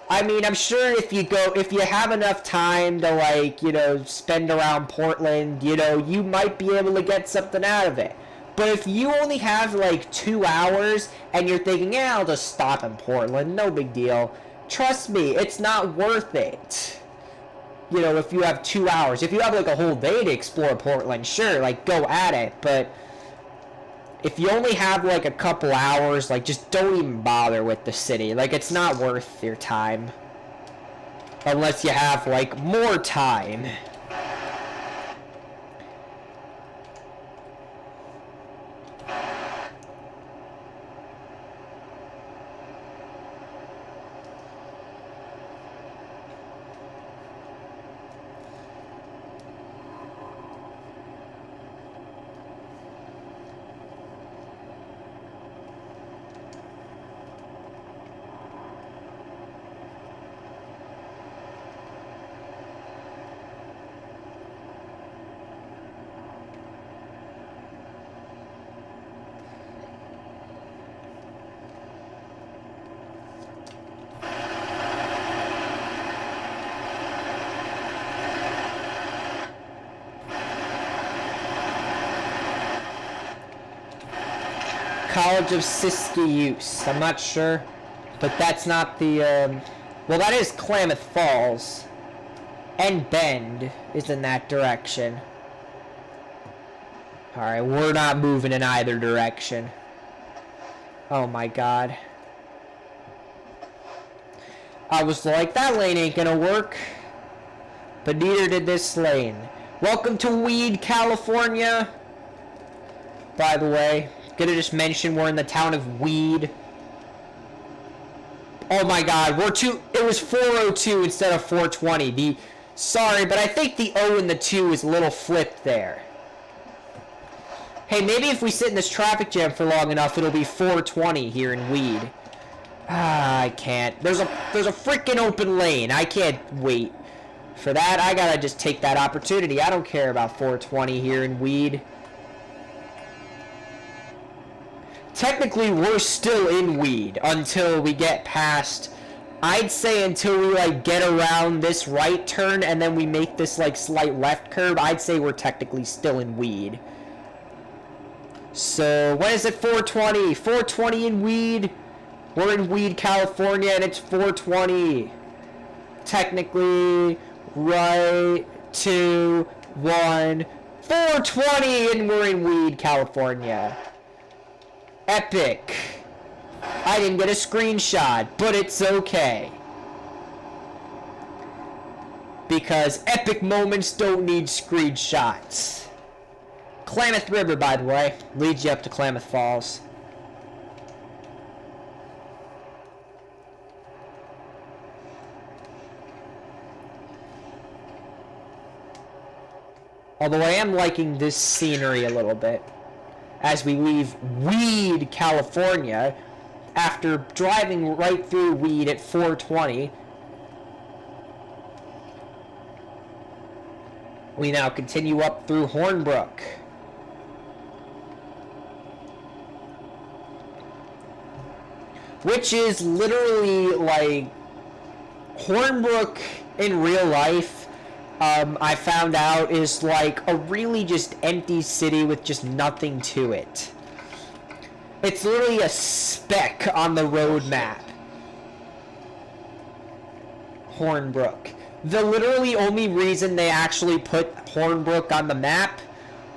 I mean, I'm sure if you have enough time to, like, spend around Portland, you might be able to get something out of it. But if you only have, like, 2 hours and you're thinking, yeah, I'll just stop in Portland, no big deal. Trust me, it's not worth it. If you have 2 hours. If you have, like, a whole day to explore Portland, sure, like, go at it. But if you only have, like, a couple hours, like, just don't even bother with the city. Like, it's not worth your time. Unless you have, like, more time. College of Siskiyous. I'm not sure, but that's not the, well, that is Klamath Falls. And Bend is in that direction. Alright, we're not moving in either direction. Oh my god. I was like, that lane ain't gonna work. But neither did this lane. Welcome to Weed, California. By the way, gonna just mention we're in the town of Weed. Oh my god, it was 402 instead of 420. Sorry, but I think the O and the 2 is a little flipped there. Hey, maybe if we sit in this traffic jam for long enough, it'll be 420 here in Weed. Ah, I can't. There's a freaking open lane. I can't wait for that. I gotta just take that opportunity. I don't care about 420 here in Weed. Technically, we're still in Weed until we get past, I'd say until we, like, get around this right turn and then we make this, like, slight left curve, I'd say we're technically still in Weed. So, when is it 420? 420 in Weed. We're in Weed, California, and it's 420. Technically, right, 2, 1, 420, and we're in Weed, California. Epic. I didn't get a screenshot, but it's okay. Because epic moments don't need screenshots. Klamath River, by the way, leads you up to Klamath Falls. Although I am liking this scenery a little bit. As we leave Weed, California, after driving right through Weed at 420, we now continue up through Hornbrook. Which is literally like Hornbrook in real life. I found out is like a really just empty city with just nothing to it. It's literally a speck on the road map. Hornbrook. The literally only reason they actually put Hornbrook on the map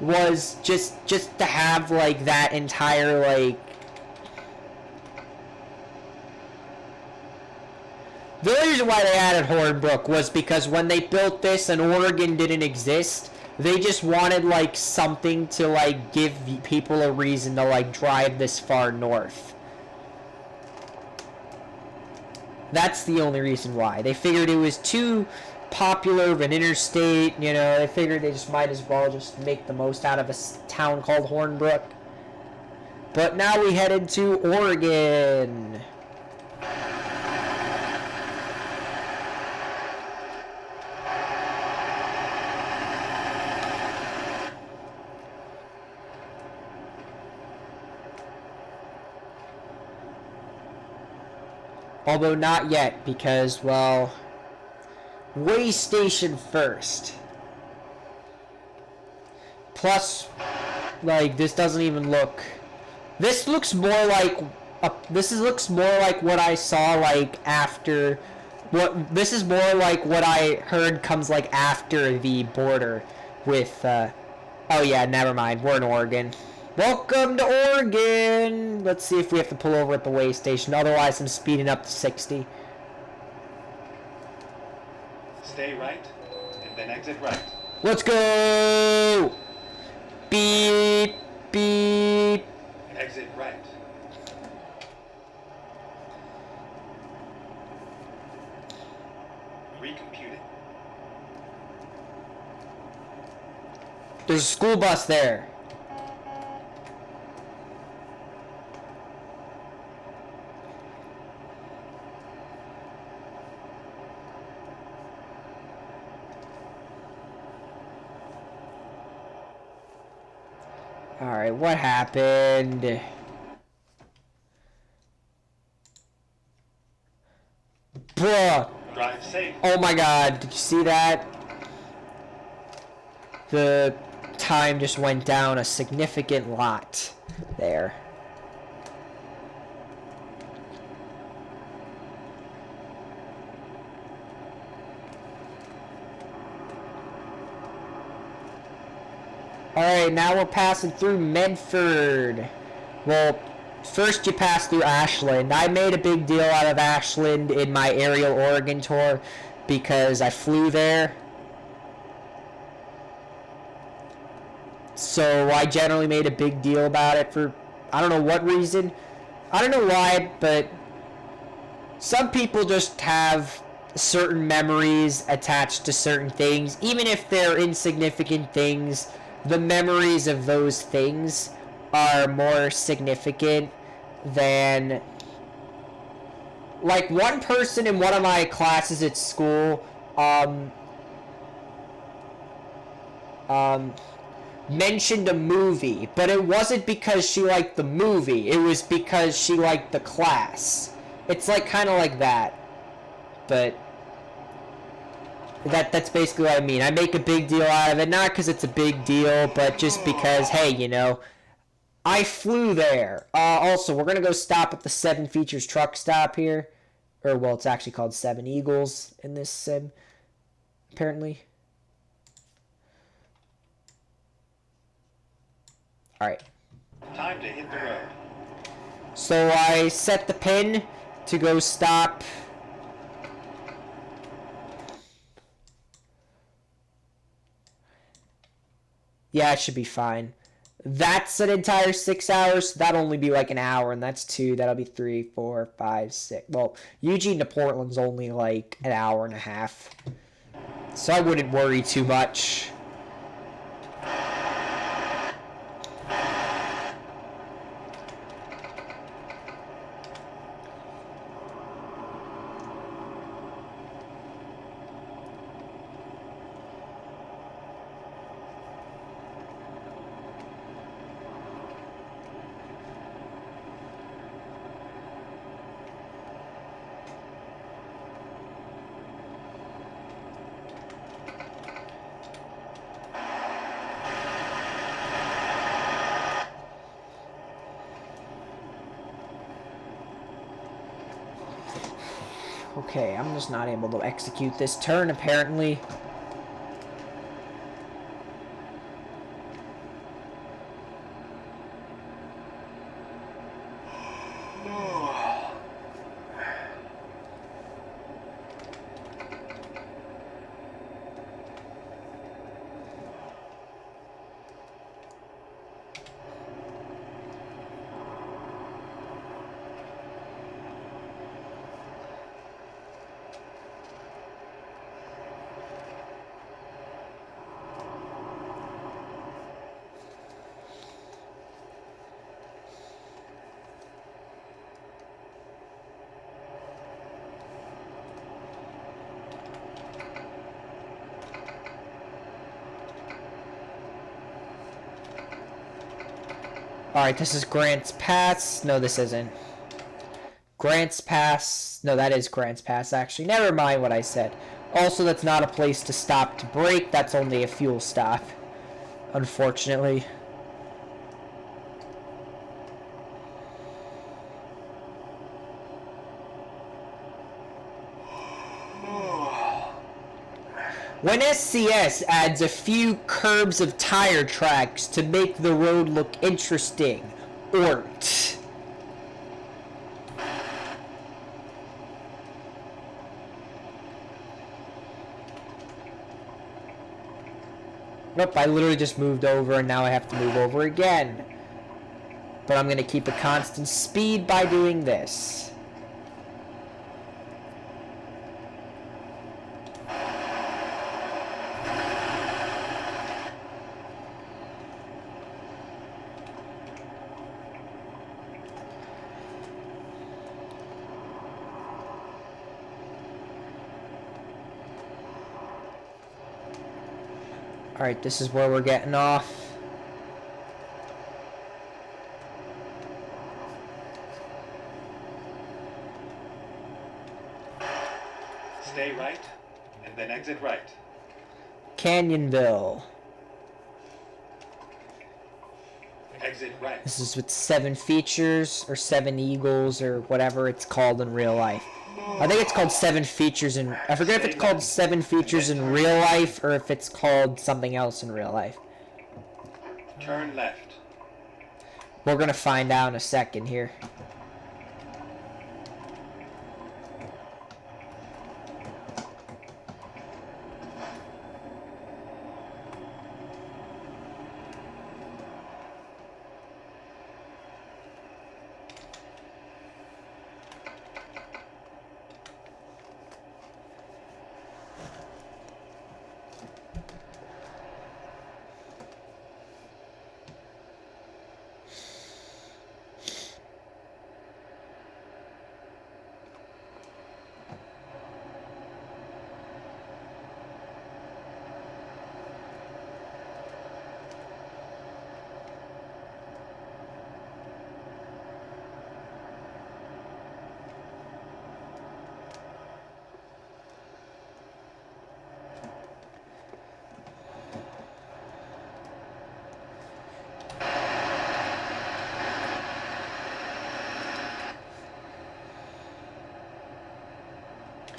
was just to have like that entire like. The only reason why they added Hornbrook was because when they built this and Oregon didn't exist, they just wanted like something to like give people a reason to like drive this far north. That's the only reason why. They figured it was too popular of an interstate, you know, they figured they just might as well just make the most out of a town called Hornbrook. But now we head into Oregon. Although not yet, because, well, way station first. Plus, like, this doesn't even look... This looks more like... looks more like what I saw, like, after... This is more like what I heard comes, like, after the border with, Oh, yeah, never mind. We're in Oregon. Welcome to Oregon! Let's see if we have to pull over at the way station. Otherwise, I'm speeding up to 60. Stay right, and then exit right. Let's go! Beep, beep. Exit right. Recomputing. There's a school bus there. Alright, what happened? Bruh! Drive safe. Oh my god, did you see that? The time just went down a significant lot there. Alright, now we're passing through Medford. Well, first you pass through Ashland. I made a big deal out of Ashland in my aerial Oregon tour because I flew there. So I generally made a big deal about it for, I don't know what reason. I don't know why, but some people just have certain memories attached to certain things. Even if they're insignificant things, the memories of those things are more significant than... Like, one person in one of my classes at school, mentioned a movie, but it wasn't because she liked the movie, it was because she liked the class. It's like kind of like that, but that's basically what I mean. I make a big deal out of it, not because it's a big deal, but just because, hey, you know, I flew there. Also, we're gonna go stop at the 7 Features truck stop here, or well, it's actually called 7 Eagles in this sim, apparently. Alright. Time to hit the road. So I set the pin to go stop. Yeah, it should be fine. That's an entire 6 hours. So that'll only be like an hour, and that's 2. That'll be 3, 4, 5, 6. Well, Eugene to Portland's only like an hour and a half. So I wouldn't worry too much. Okay, I'm just not able to execute this turn, apparently. Alright, this is Grants Pass. No, this isn't. Grants Pass. No, that is Grants Pass, actually. Never mind what I said. Also, that's not a place to stop to break. That's only a fuel stop, unfortunately. When SCS adds a few curbs of tire tracks to make the road look interesting, ORT. Nope, I literally just moved over and now I have to move over again. But I'm going to keep a constant speed by doing this. Alright, this is where we're getting off. Stay right, and then exit right. Canyonville. Exit right. This is with 7 Features, or 7 Eagles, or whatever it's called in real life. I think it's called 7 Features in... I forget if it's called 7 Features in real life, or if it's called something else in real life. Turn left. We're going to find out in a second here.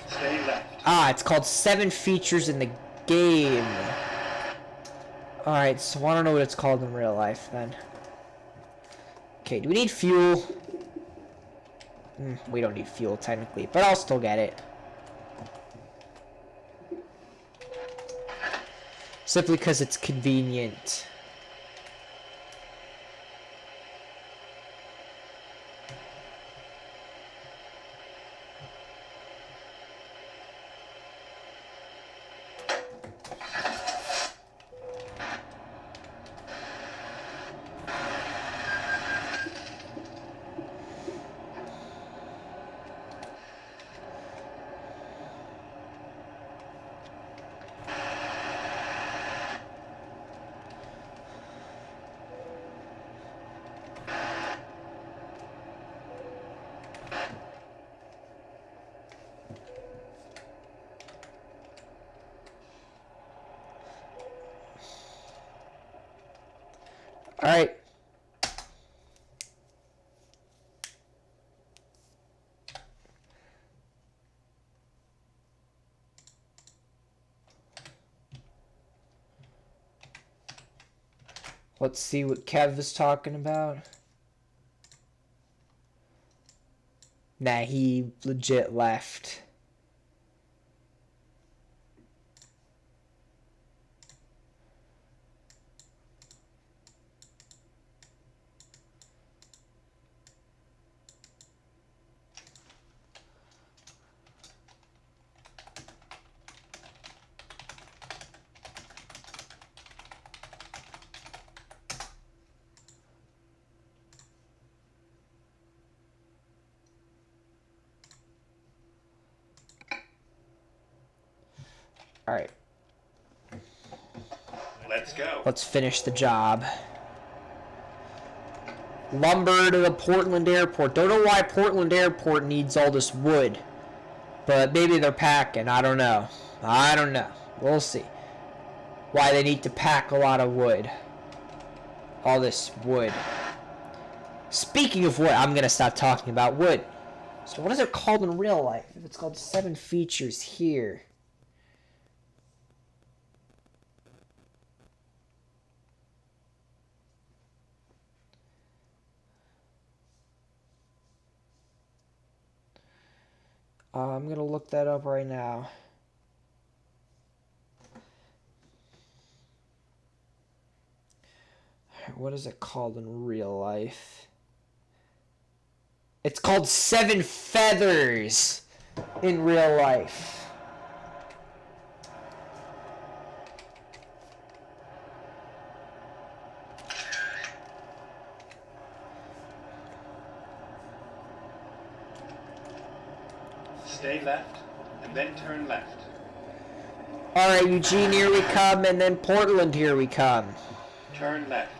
Stay left. Ah, it's called 7 features in the game. Alright, so I don't know what it's called in real life then. Okay, do we need fuel? We don't need fuel technically, but I'll still get it. Simply because it's convenient. Alright. Let's see what Kev is talking about. Nah, he legit left. Alright, Let's go. let's finish the job. Lumber to the Portland Airport. Don't know why Portland Airport needs all this wood. But maybe they're packing. I don't know. I don't know. We'll see. Why they need to pack a lot of wood. All this wood. Speaking of wood, I'm going to stop talking about wood. So what is it called in real life? If it's called 7 features here. I'm going to look that up right now. What is it called in real life? It's called 7 feathers in real life. Stay left, and then turn left. Alright, Eugene, here we come, and then Portland, here we come. Turn left.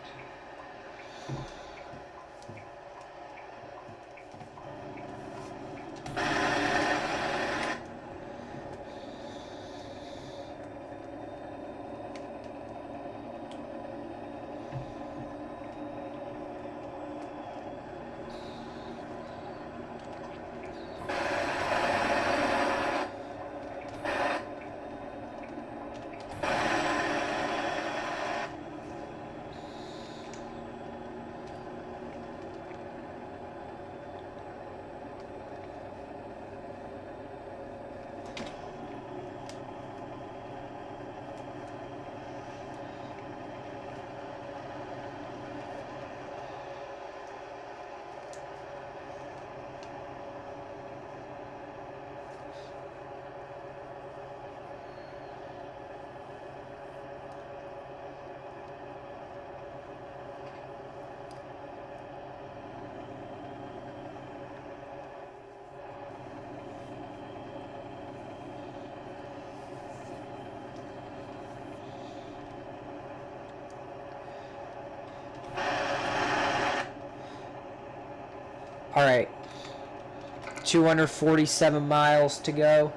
All right. 247 miles to go.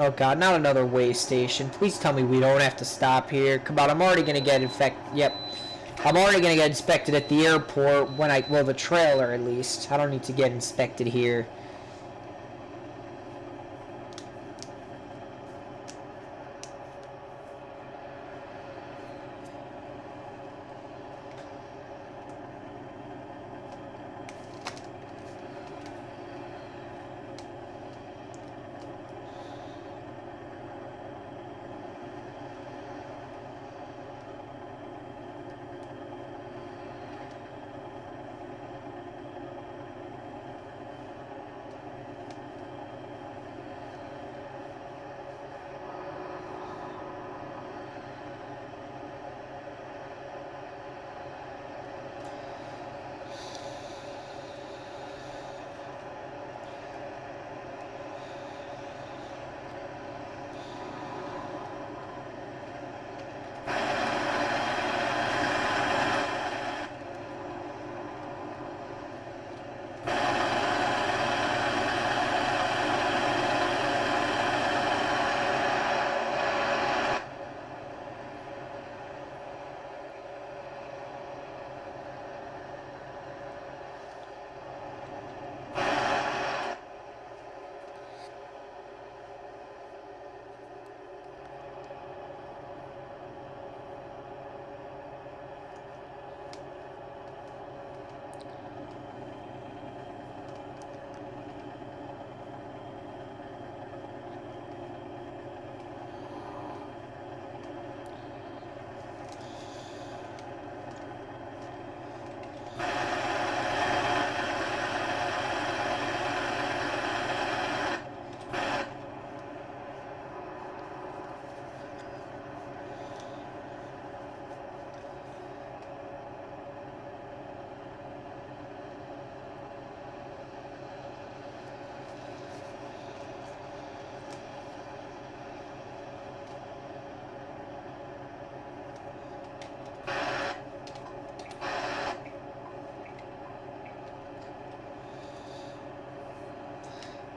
Oh god, not another way station. Please tell me we don't have to stop here. Come on, I'm already gonna get infected. Yep. I'm already gonna get inspected at the airport when well, the trailer at least. I don't need to get inspected here.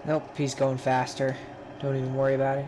Nope, he's going faster. Don't even worry about it.